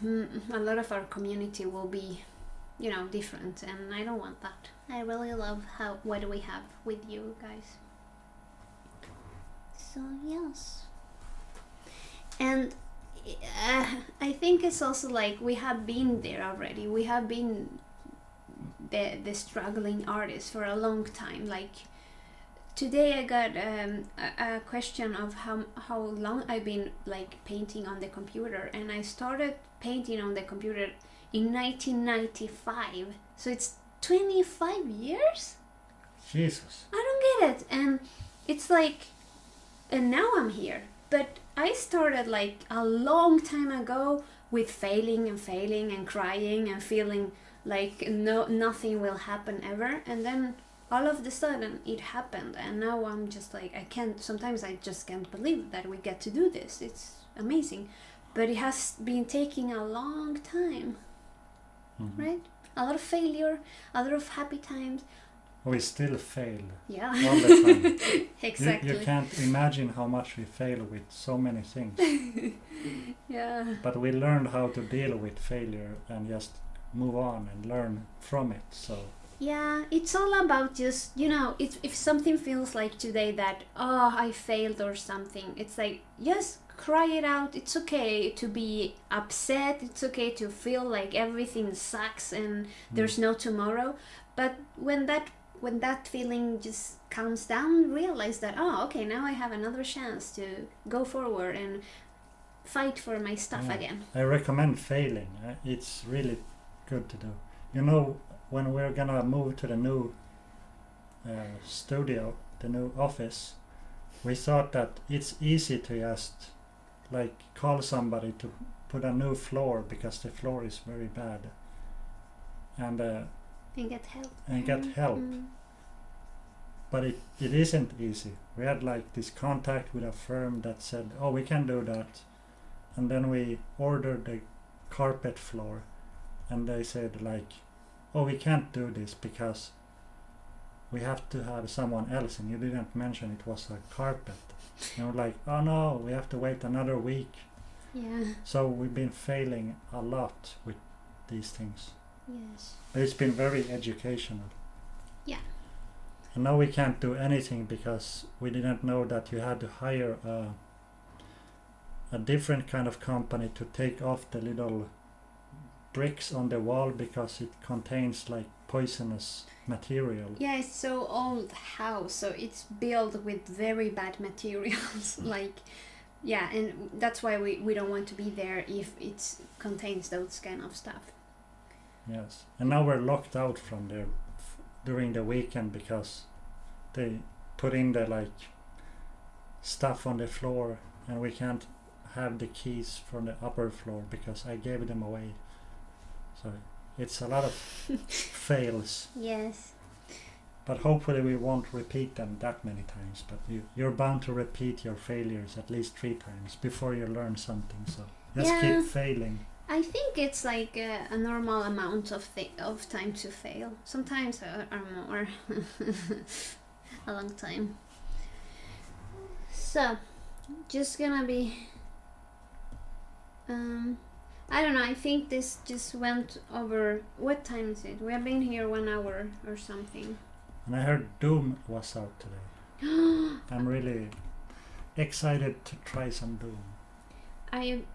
a lot of our community will be different, and I don't want that. I really love what we have with you guys. So yes, and I think it's also like we have been there already. We have been the struggling artist for a long time. Like today I got a question of how long I've been like painting on the computer, and I started painting on the computer in 1995, so it's 25 years. Jesus, I don't get it. And it's like, and now I'm here, but I started like a long time ago with failing and crying and feeling like nothing will happen ever, and then all of the sudden it happened, and now I'm just like, sometimes I just can't believe that we get to do this. It's amazing, but it has been taking a long time. Right? A lot of failure, a lot of happy times. We still fail. Yeah. All the time. Exactly. You can't imagine how much we fail with so many things. Yeah. But we learned how to deal with failure and just move on and learn from it. So yeah, it's all about just, if something feels like today that, I failed or something, it's like, just cry it out. It's okay to be upset. It's okay to feel like everything sucks and there's no tomorrow. But when that feeling just calms down, realize that, okay, now I have another chance to go forward and fight for my stuff again. I recommend failing. It's really good to do. When we're gonna move to the new studio, the new office, we thought that it's easy to just like call somebody to put a new floor because the floor is very bad, and get help. But it isn't easy. We had like this contact with a firm that said, we can do that, and then we ordered the carpet floor, and they said like, we can't do this because we have to have someone else, and you didn't mention it was a carpet. And we're like, oh no, we have to wait another week. Yeah. So we've been failing a lot with these things. Yes. But it's been very educational. Yeah. And now we can't do anything because we didn't know that you had to hire a different kind of company to take off the little bricks on the wall because it contains like poisonous material. Yeah, it's so old house, so it's built with very bad materials, like yeah, and that's why we don't want to be there if it contains those kind of stuff. Yes, and now we're locked out from there during the weekend because they put in the stuff on the floor, and we can't have the keys from the upper floor because I gave them away. So it's a lot of fails. Yes. But hopefully we won't repeat them that many times. But you're bound to repeat your failures at least 3 times before you learn something. So just keep failing. I think it's like a normal amount of time to fail. Sometimes are more. A long time. So, just gonna be... I don't know, I think this just went over... What time is it? We have been here 1 hour or something. And I heard Doom was out today. I'm really excited to try some Doom. Are you...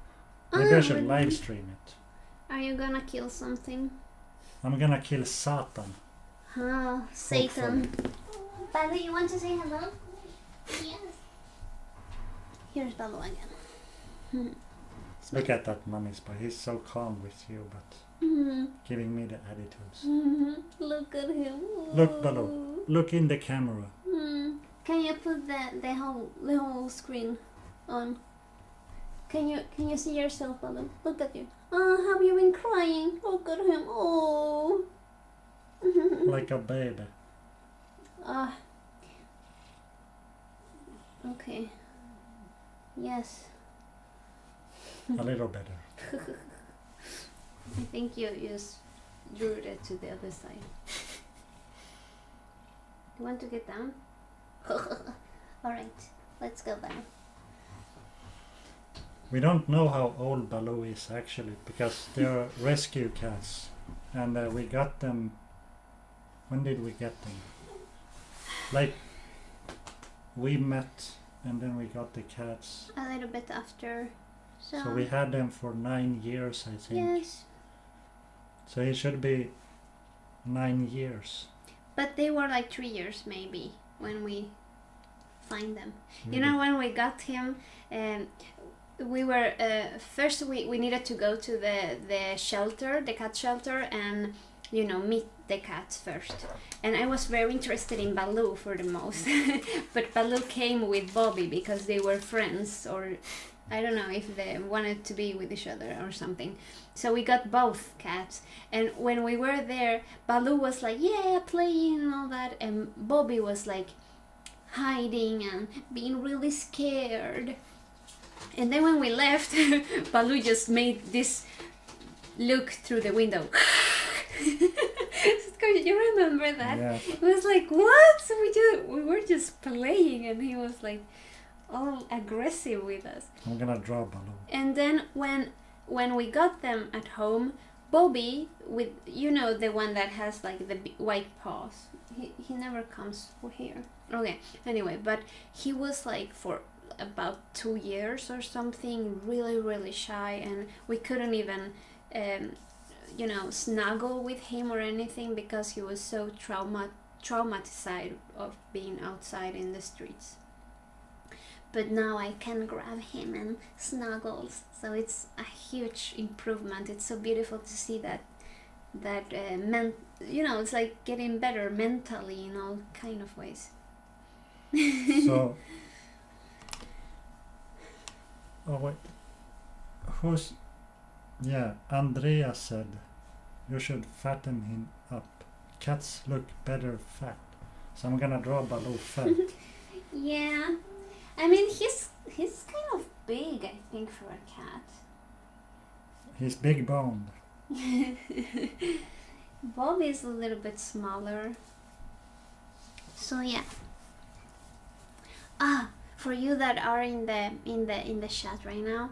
Maybe I should live stream it. Are you gonna kill something? I'm gonna kill Satan. Oh, Satan. Baloo, you want to say hello? Yes. Here's Baloo again. Look at that mummy spy. He's so calm with you, but giving me the attitudes. Look at him. Look, Baloo. Look in the camera. Can you put the whole screen on? Can you see yourself, Baloo? Look at you. Oh, have you been crying? Look at him. Oh. Like a baby. Okay. Yes. A little better. I think you just drew it to the other side. You want to get down? Alright, let's go down. We don't know how old Baloo is actually, because they are rescue cats. And we got them... When did we get them? Like, we met and then we got the cats. A little bit after. So we had them for 9 years, I think. Yes. So it should be 9 years. But they were like 3 years maybe when we find them. Maybe. You know, when we got him, we were first we needed to go to the shelter, the cat shelter, and meet the cats first. And I was very interested in Baloo for the most. But Baloo came with Bobby because they were friends, or I don't know if they wanted to be with each other or something. So we got both cats. And when we were there, Baloo was like, yeah, playing and all that. And Bobby was like hiding and being really scared. And then when we left, Baloo just made this look through the window. You remember that? Yeah. It was like, what? We were just playing, and he was like all aggressive with us. I'm gonna draw Baloo. And then when we got them at home, Bobby, with the one that has like the white paws, he never comes here. Okay, anyway, but he was like for about 2 years or something, really, really shy, and we couldn't even snuggle with him or anything because he was so traumatized of being outside in the streets. But now I can grab him and snuggle, so it's a huge improvement. It's so beautiful to see that it's like getting better mentally in all kind of ways. So, oh wait, Andrea said you should fatten him up. Cats look better fat. So I'm gonna draw Baloo fat. Yeah, I mean he's kind of big, I think, for a cat. He's big boned. Bob is a little bit smaller. So yeah. For you that are in the chat right now,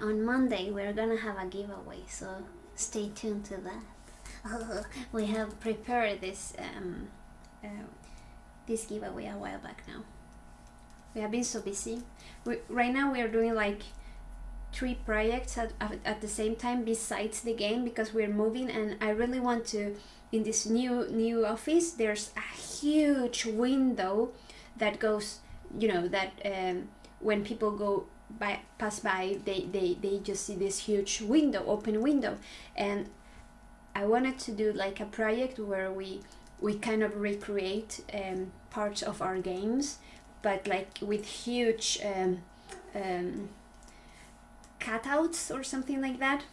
on Monday we're gonna have a giveaway, so stay tuned to that. We have prepared this giveaway a while back now. We have been so busy. Right now we are doing like 3 projects at the same time besides the game, because we're moving, and I really want to, in this new office, there's a huge window that goes, when people pass by, they just see this huge open window, and I wanted to do like a project where we kind of recreate parts of our games, but like with huge cutouts or something like that.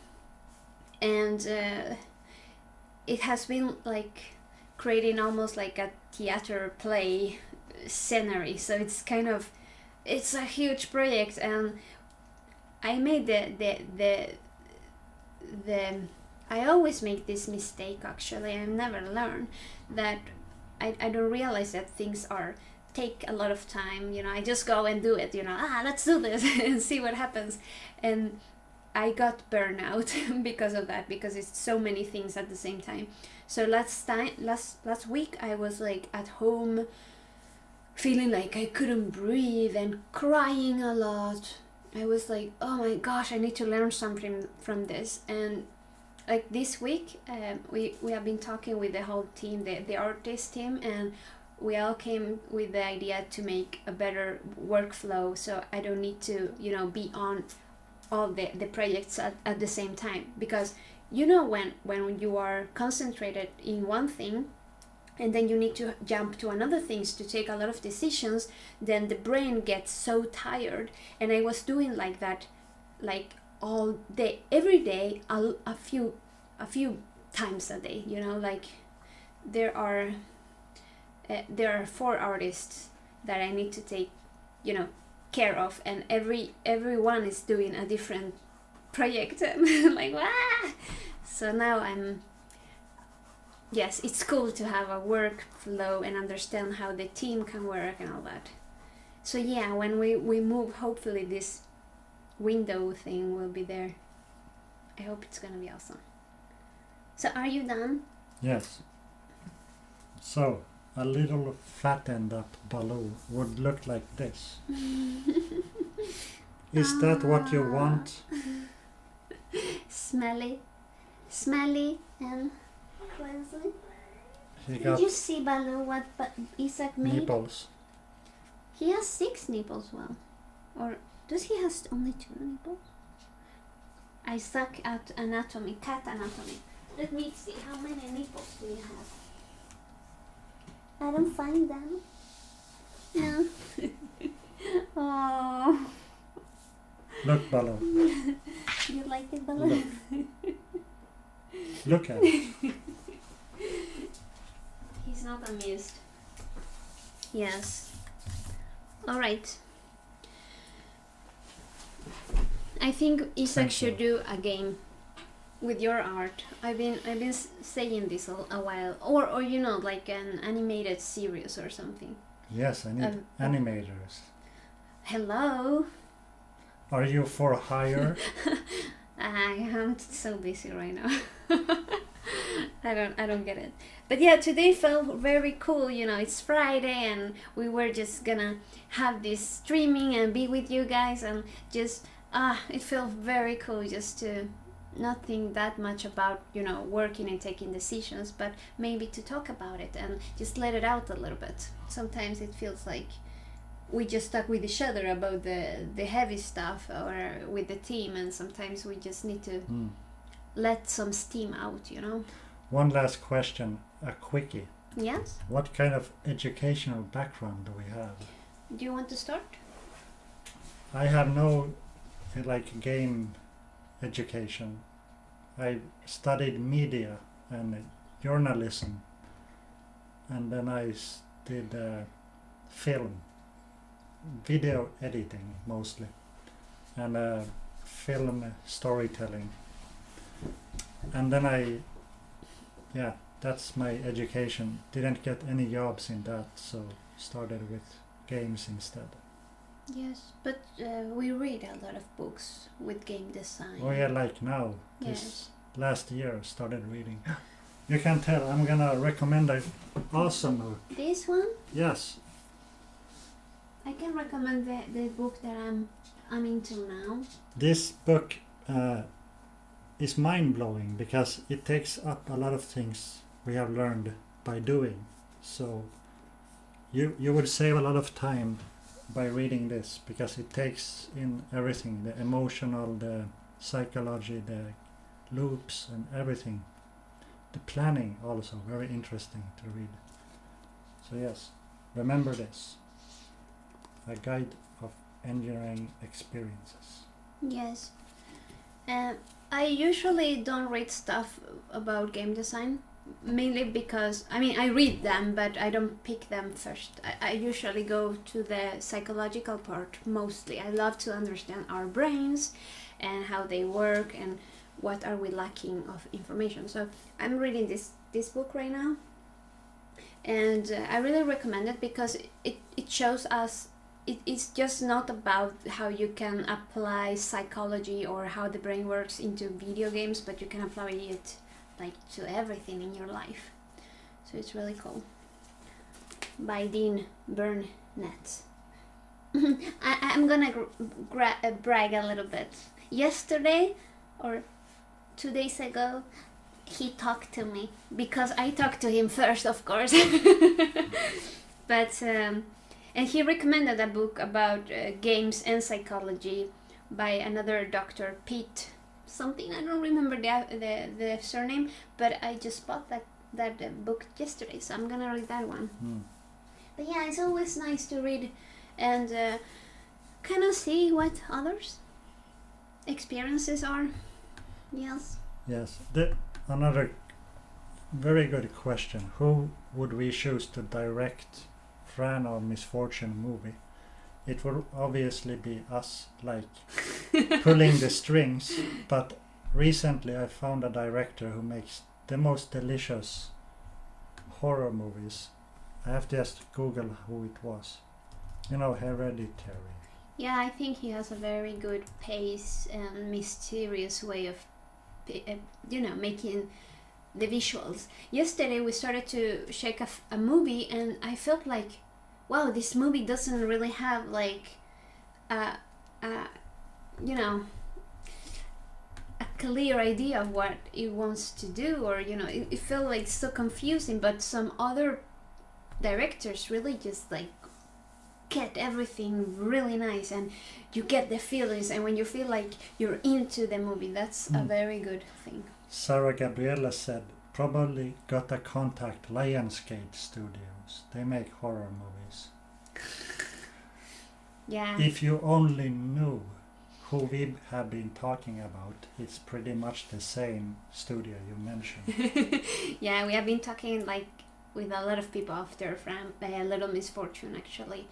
And it has been like creating almost like a theater play scenery, so it's a huge project. And I made the I always make this mistake, actually. I never learn that I don't realize that things take a lot of time. I just go and do it, let's do this and see what happens. And I got burnout because of that, because it's so many things at the same time. So last week I was like at home feeling like I couldn't breathe and crying a lot. I was like, oh my gosh, I need to learn something from this. And like this week, we have been talking with the whole team, the artist team, and we all came with the idea to make a better workflow, so I don't need to, be on all the projects at the same time. Because when you are concentrated in one thing and then you need to jump to another things to take a lot of decisions, then the brain gets so tired. And I was doing like that, like all day, every day, a few times a day. Like there are 4 artists that I need to take care of, and everyone is doing a different project. Like, ah! So now it's cool to have a workflow and understand how the team can work and all that. So yeah, when we move, hopefully this window thing will be there. I hope it's gonna be awesome. So are you done? Yes. So a little flattened up balloon would look like this. Is that what you want? Smelly and crazy. Did you see, Baloo, what Isaac made? Nipples. He has 6 nipples, well. Or does he have only 2 nipples? I suck at anatomy, cat anatomy. Let me see, how many nipples do you have? I don't find them. No. Oh. Look, Baloo. You like it, Baloo? Look at it. He's not amused. Yes. Alright. I think Isaac should do a game with your art. I've been saying this a while, or like an animated series or something. Yes, I need animators. Hello. Are you for hire? I am so busy right now. I don't get it. But yeah, today felt very cool. It's Friday and we were just gonna have this streaming and be with you guys, and just it felt very cool just to not think that much about working and taking decisions, but maybe to talk about it and just let it out a little bit. Sometimes it feels like we just talk with each other about the heavy stuff or with the team, and sometimes we just need to let some steam out. One last question, a quickie. Yes? What kind of educational background do we have? Do you want to start? I have no game education. I studied media and journalism, and then I did film, video editing mostly, and film storytelling. And then that's my education. Didn't get any jobs in that, so started with games instead. Yes, but we read a lot of books with game design. Oh yeah, like now. Yes. This last year started reading. You can tell I'm gonna recommend an awesome book. This one? Yes. I can recommend the book that I'm into now. This book is mind-blowing because it takes up a lot of things we have learned by doing. So you would save a lot of time by reading this, because it takes in everything, the emotional, the psychology, the loops and everything. The planning also, very interesting to read. So yes, remember this. A guide of engineering experiences. Yes. I usually don't read stuff about game design, mainly because, I mean, I read them, but I don't pick them first. I usually go to the psychological part mostly. I love to understand our brains and how they work and what are we lacking of information. So I'm reading this book right now, and I really recommend it because it shows us it's just not about how you can apply psychology or how the brain works into video games, but you can apply it like to everything in your life. So it's really cool. By Dean Burnett. I'm gonna brag a little bit. Yesterday or 2 days ago, he talked to me because I talked to him first, of course. But and he recommended a book about games and psychology by another Dr. Pete something. I don't remember the surname, but I just bought that book yesterday, so I'm gonna read that one. But yeah, it's always nice to read and kind of see what others' experiences are. Yes. Yes. Another very good question. Who would we choose to direct Fran or Misfortune movie? It will obviously be us, like pulling the strings, but recently I found a director who makes the most delicious horror movies. I have to just Google who it was. You know, Hereditary. Yeah, I think he has a very good pace and mysterious way of, making the visuals. Yesterday we started to check a movie, and I felt like, wow, this movie doesn't really have like a clear idea of what it wants to do, or it felt like so confusing. But some other directors really just like get everything really nice, and you get the feelings, and when you feel like you're into the movie, that's a very good thing. Sarah Gabriela said, probably got a contact Lionsgate Studios. They make horror movies. Yeah. If you only knew who we have been talking about, it's pretty much the same studio you mentioned. Yeah, we have been talking like with a lot of people after A Little Misfortune, actually,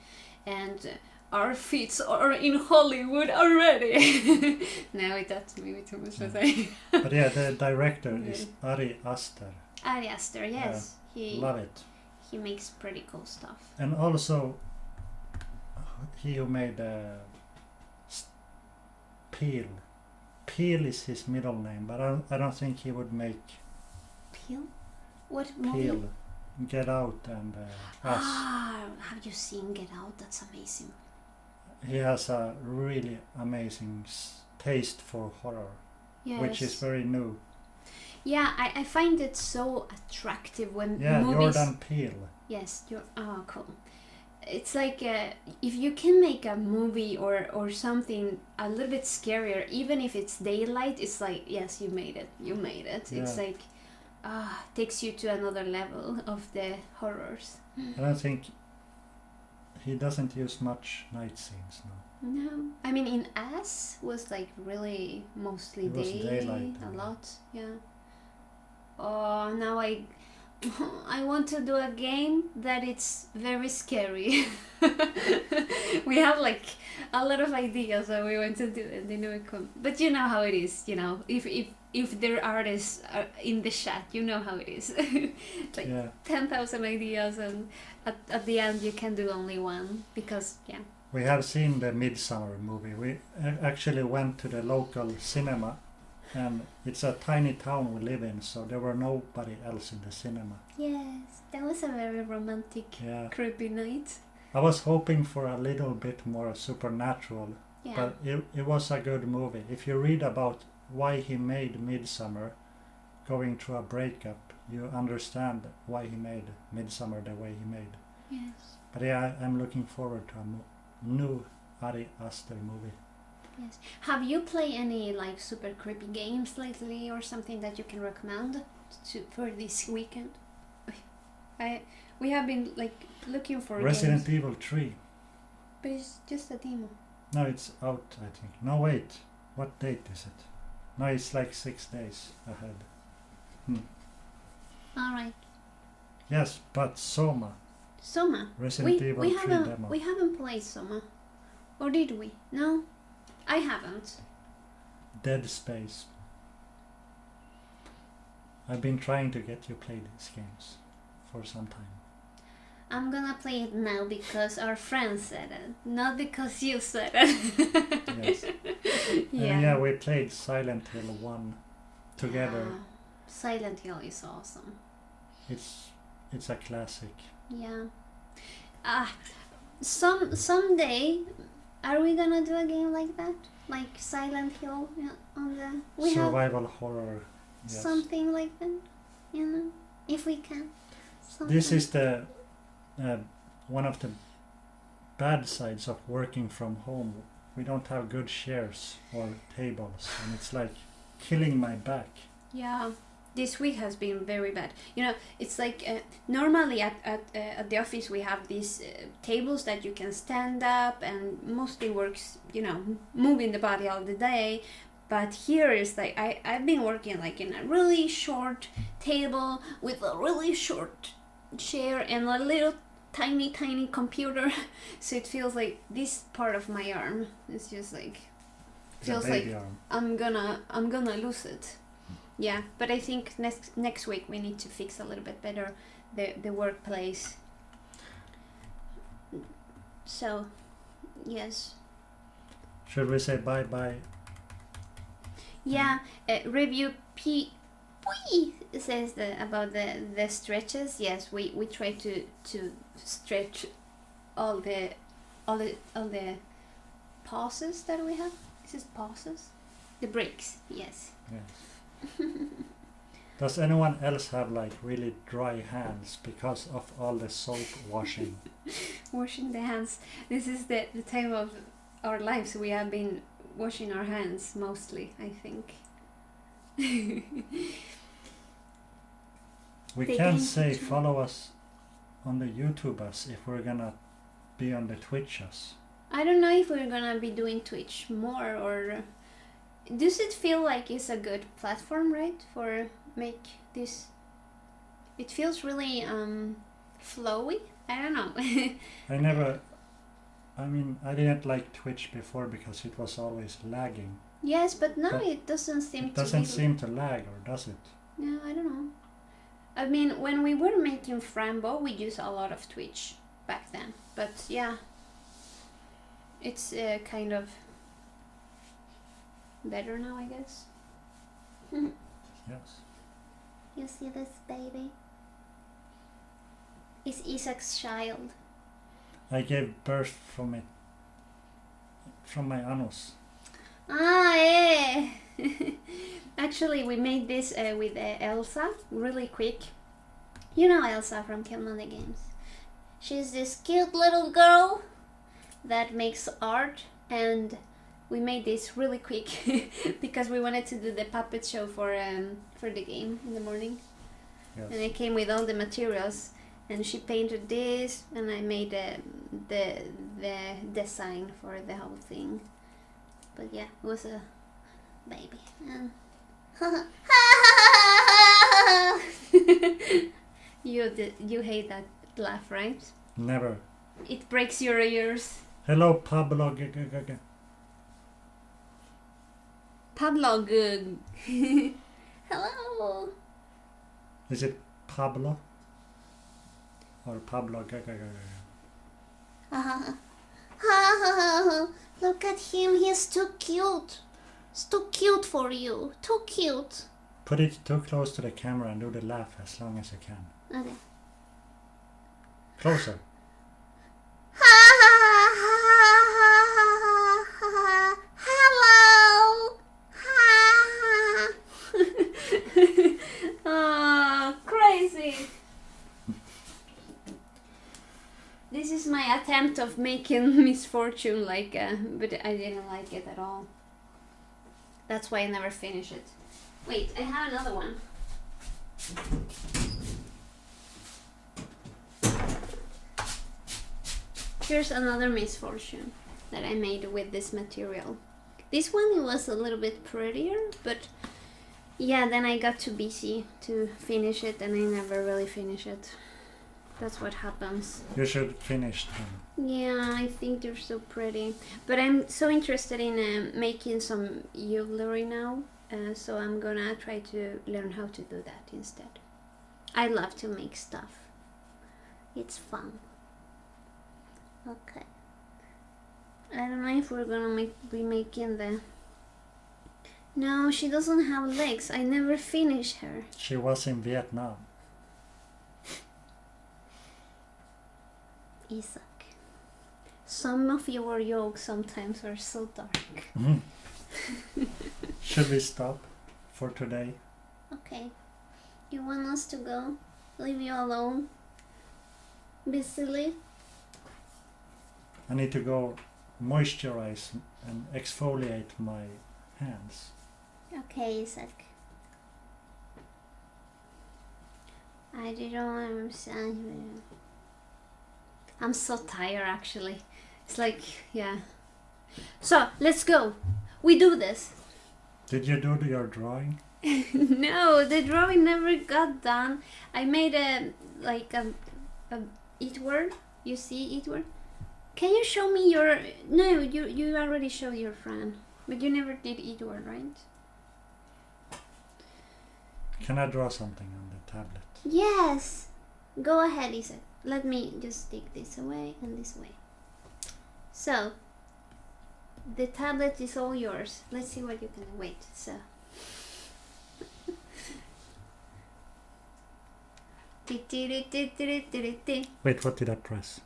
and our feet are in Hollywood already. No, that's maybe too much to say. But yeah, the director is Ari Aster. Ari Aster, yes. Yeah, love it. He makes pretty cool stuff. And also, he who made Peel. Peel is his middle name, but I don't think he would make Peel? What movie? Peel, Get Out and Us. Have you seen Get Out? That's amazing. He has a really amazing taste for horror, yes. Which is very new. Yeah, I find it so attractive when movies... Jordan Peele. Yes, cool. It's like if you can make a movie or something a little bit scarier, even if it's daylight, it's like, yes, you made it. Yeah. It's like takes you to another level of the horrors. I don't think he doesn't use much night scenes now. No, I mean in Us was like really mostly daylight a lot. Yeah. Oh, now I want to do a game that it's very scary. We have like a lot of ideas that we want to do, and but you know how it is. If there are artists in the chat, you know how it is. Like 10,000 ideas, and at the end you can do only one because We have seen the Midsummer movie. We actually went to the local cinema. And it's a tiny town we live in, so there were nobody else in the cinema. Yes, that was a very romantic, creepy night. I was hoping for a little bit more supernatural, but it was a good movie. If you read about why he made Midsummer, going through a breakup, you understand why he made Midsummer the way he made. Yes. But I'm looking forward to a new Ari Aster movie. Yes. Have you played any like super creepy games lately, or something that you can recommend for this weekend? We have been like looking for Resident games. Evil 3. But it's just a demo. No, it's out, I think. No, wait. What date is it? No, it's like 6 days ahead. Alright. Yes, but Soma. Soma. Resident Evil 3 demo. We haven't played Soma. Or did we? No? I haven't. Dead Space. I've been trying to get you play these games for some time. I'm gonna play it now because our friend said it, not because you said it. Yes. And yeah, we played Silent Hill 1 together. Yeah. Silent Hill is awesome. It's a classic. Yeah. Someday, are we gonna do a game like that? Like Silent Hill on the survival horror. Yes. Something like that, you know, if we can. Something. This is the one of the bad sides of working from home. We don't have good chairs or tables, and it's like killing my back. Yeah, this week has been very bad. You know, it's like normally at the office we have these tables that you can stand up and mostly works, you know, moving the body all the day. But here is like I've been working like in a really short table with a really short chair and a little tiny computer, so it feels like this part of my arm is just like feels like I'm gonna lose it. Yeah, but I think next week we need to fix a little bit better the workplace. So yes, should we say bye? Yeah, review P says about the stretches. Yes, we try to stretch all the pauses that we have. Is this pauses? The breaks. Yes. Yes. Does anyone else have like really dry hands because of all the soap washing? Washing the hands. This is the time of our lives. We have been washing our hands mostly, I think. We can say follow us on the YouTubers if we're gonna be on the Twitchers. I don't know if we're gonna be doing Twitch more, or does it feel like it's a good platform, right? For make this. It feels really flowy. I don't know. I didn't like Twitch before because it was always lagging. Yes, but now it doesn't seem to. It doesn't seem to lag, or does it? No, I don't know. I mean, when we were making Fran Bow, we used a lot of Twitch back then. But yeah, it's kind of better now, I guess. Yes. You see this baby? It's Isaac's child. I gave birth from my anus. Ah, yeah. Actually, we made this with Elsa really quick. You know Elsa from the Games. She's this cute little girl that makes art, and we made this really quick because we wanted to do the puppet show for the game in the morning. Yes. And it came with all the materials, and she painted this, and I made the design for the whole thing. But yeah, it was a baby. You hate that laugh, right? Never. It breaks your ears. Hello, Pablo. Pablo, good. Hello. Is it Pablo? Or Pablo? Look at him, he's too cute. It's too cute for you. Too cute. Put it too close to the camera and do the laugh as long as you can. Okay. Closer. Hello. Oh, crazy. This is my attempt attempt of making misfortune like, but I didn't like it at all. That's why I never finished it. Wait, I have another one. Here's another misfortune that I made with this material. This one it was a little bit prettier, but yeah, then I got too busy to finish it and I never really finished it. That's what happens. You should finish them. Yeah, I think they're so pretty. But I'm so interested in making some jewelry now, so I'm gonna try to learn how to do that instead. I love to make stuff. It's fun. Okay. I don't know if we're gonna be making the... No, she doesn't have legs. I never finished her. She was in Vietnam. Isaac. Some of your jokes sometimes are so dark. Mm. Should we stop for today? Okay. You want us to go? Leave you alone? Be silly? I need to go moisturize and exfoliate my hands. Okay, Isaac. I didn't understand. I'm so tired actually. It's like, yeah. So, let's go. We do this. Did you do your drawing? No, the drawing never got done. I made a Itward. You see Itward? Can you show me your... No, you already showed your Fran. But you never did Itward, right? Can I draw something on the tablet? Yes! Go ahead, Isaac. Let me just take this away and this way. So, the tablet is all yours. Let's see what you can... Wait, so... Wait, what did I press?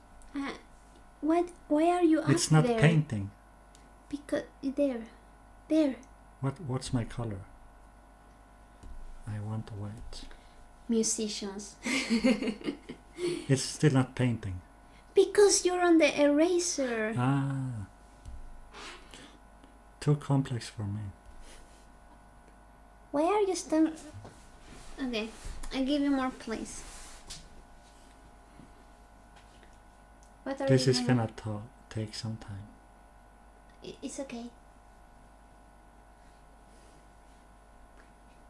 What? Why are you up there? It's not painting. Because... There. What's my color? I want white. Musicians. It's still not painting. Because you're on the eraser. Ah. Too complex for me. Why are you still... Okay, I give you more place. What are This you is doing? gonna take some time. It's okay.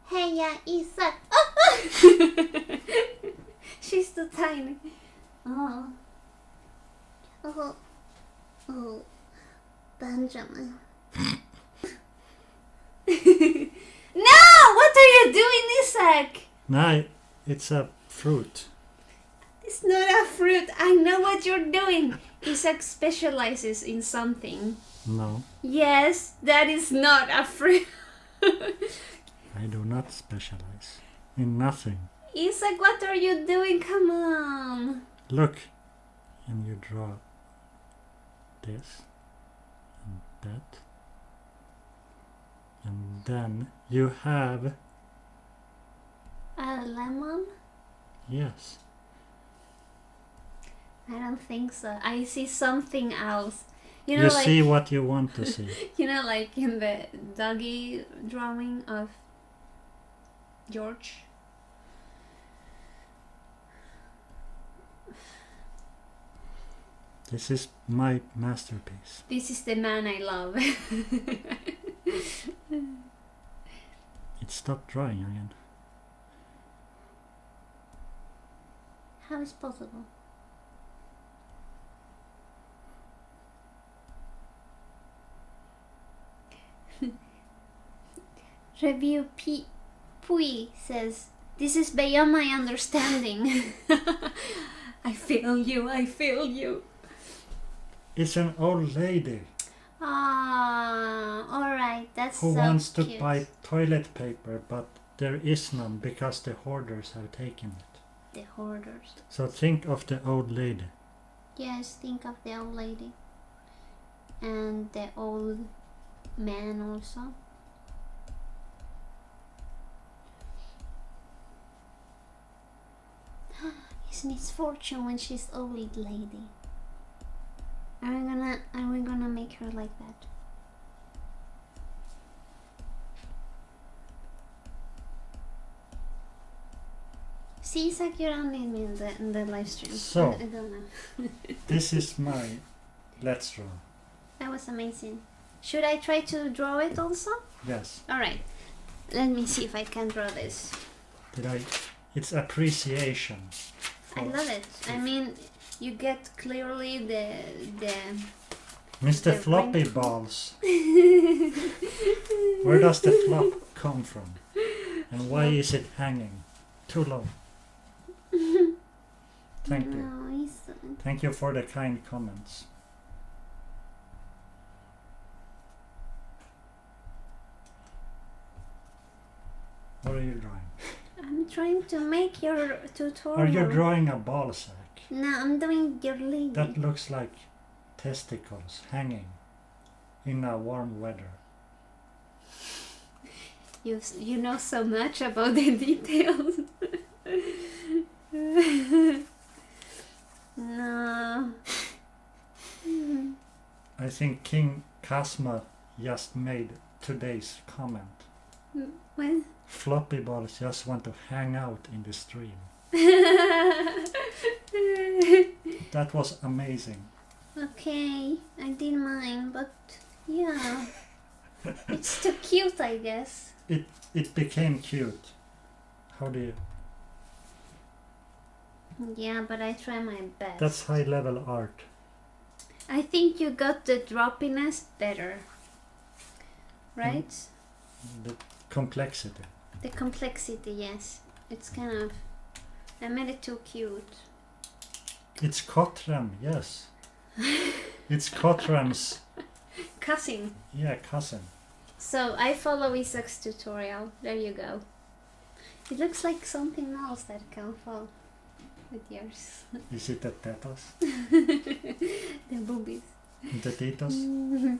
Hey, yeah, Isaac. Oh! She's too tiny. Oh. Benjamin. No! What are you doing, Isaac? No, it's a fruit. It's not a fruit. I know what you're doing. Isaac specializes in something. No. Yes, that is not a fruit. I do not specialize in nothing. Isaac, what are you doing? Come on. Look, and you draw this and that. And then you have... A lemon? Yes. I don't think so. I see something else. You You, know, like, see what you want to see. you know, like in the doggy drawing of George. This is my masterpiece. This is the man I love. It stopped drawing again. How is possible? Review Pui says, "This is beyond my understanding." I feel you. It's an old lady Ah, alright, that's who so wants to cute. buy toilet paper, but there is none because the hoarders have taken it. The hoarders. So think of the old lady. Yes, think of the old lady. And the old man also. Isn't it fortune when she's old lady? Are we gonna make her like that? See, Isaac, you're only me in the live stream. So, I don't know. this is my Let's Draw. That was amazing. Should I try to draw it also? Yes. Alright. Let me see if I can draw this. It's appreciation. I love it. I mean, you get clearly the Mr. the Floppy wrinkle. Balls. Where does the flop come from? And why is it hanging? Too low. Thank you. No, Thank you for the kind comments. What are you drawing? I'm trying to make your tutorial. Are you drawing a ball sack? No, I'm doing your lady. That looks like testicles hanging in a warm weather. You know so much about the details. No. I think King Kasma just made today's comment. What? Floppy Balls just want to hang out in the stream. That was amazing. Okay, I did mine, but yeah. It's too cute, I guess. It became cute. How do you... Yeah, but I try my best. That's high level art. I think you got the droppiness better. Right? The complexity. The complexity, yes. It's kind of... I made it too cute. It's Kotram, yes. It's Kotram's... Cousin. Yeah, cousin. So I follow Isaac's tutorial. There you go. It looks like something else that can fall with yours. Is it the tetas? The boobies. The titos?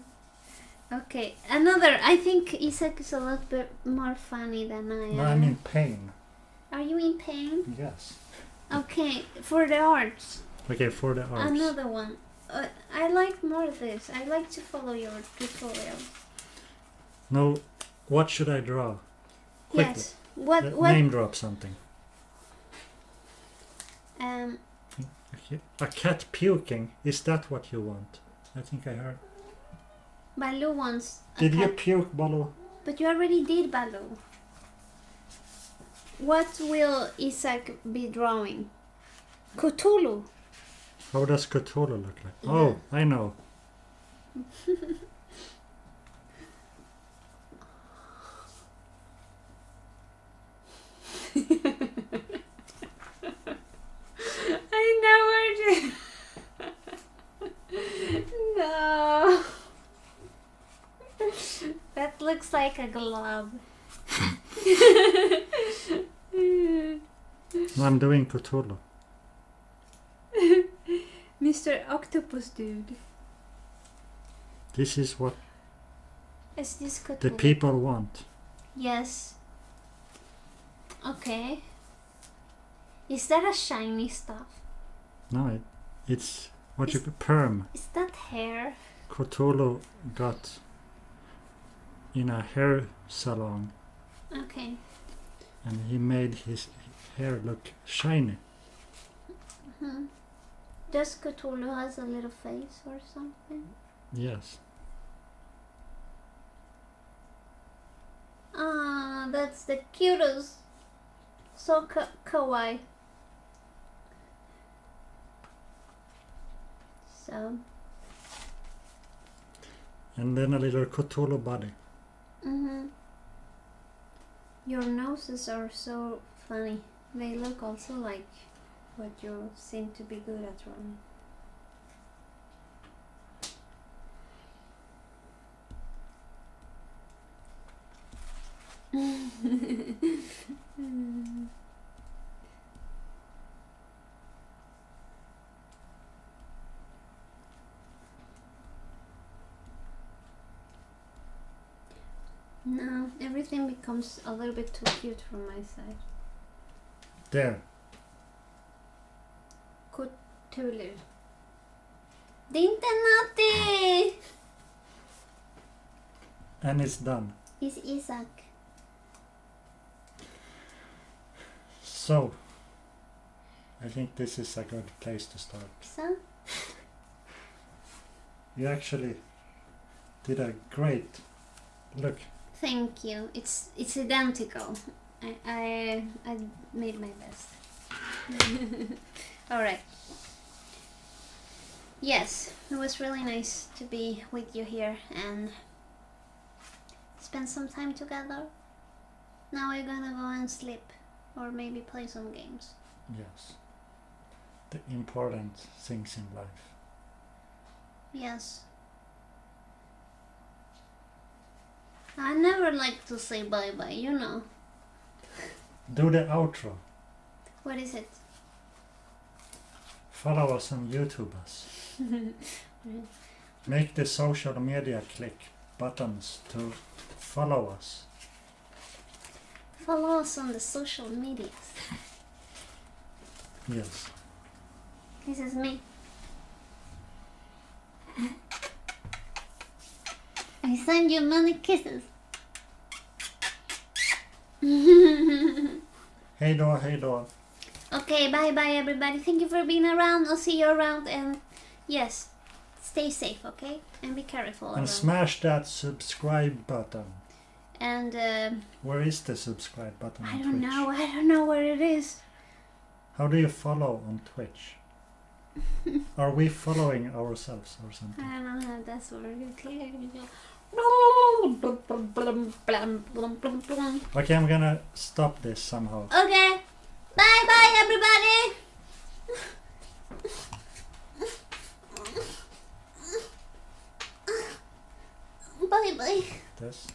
Okay, another. I think Isaac is a lot bit more funny than I am. No, I'm in pain. Are you in pain? Yes. Okay, for the arts. Okay, for the arts. Another one. I like more of this. I like to follow your tutorial. No, what should I draw? Quickly. Yes. What? Name drop something. A cat puking. Is that what you want? I think I heard. Baloo wants. Did you puke, Baloo? But you already did, Baloo. What will Isaac be drawing? Cthulhu. How does Cthulhu look like? Yeah. Oh, I know. I know where to... No. That looks like a glove. No, I'm doing Cthulhu. Mr. Octopus Dude. This is what Is this Cthulhu? the people want. Yes. Okay. Is that a shiny stuff? No, it's what you perm. Is that hair? Cthulhu got in a hair salon Okay. and he made his hair look shiny. Hmm. Does Cthulhu has a little face or something? Yes. Ah, that's the cutest. So kawaii. So. And then a little Cthulhu body. Mhm. Your noses are so funny. They look also like what you seem to be good at drawing. No, everything becomes a little bit too cute from my side. There. Cthulhu. Det är inte Natti! And it's done. It's Isaac. So, I think this is a good place to start. So? You actually did a great look. Thank you. It's identical. I made my best. Alright. Yes, it was really nice to be with you here and spend some time together. Now we're gonna go and sleep or maybe play some games. Yes. The important things in life. Yes. I never like to say bye-bye, you know. Do the outro. What is it? Follow us on YouTube. Make the social media click buttons to follow us. Follow us on the social medias. Yes. This is me. I send you many kisses. Hej då, hej då. Okay, bye everybody. Thank you for being around. I'll see you around and yes, stay safe, okay? And be careful And around. smash that subscribe button. And Where is the subscribe button on I don't Twitch? know. I don't know where it is. How do you follow on Twitch? Are we following ourselves or something? I don't know. That's where you click. Okay, I'm gonna stop this somehow. Okay. Bye everybody. Bye. This.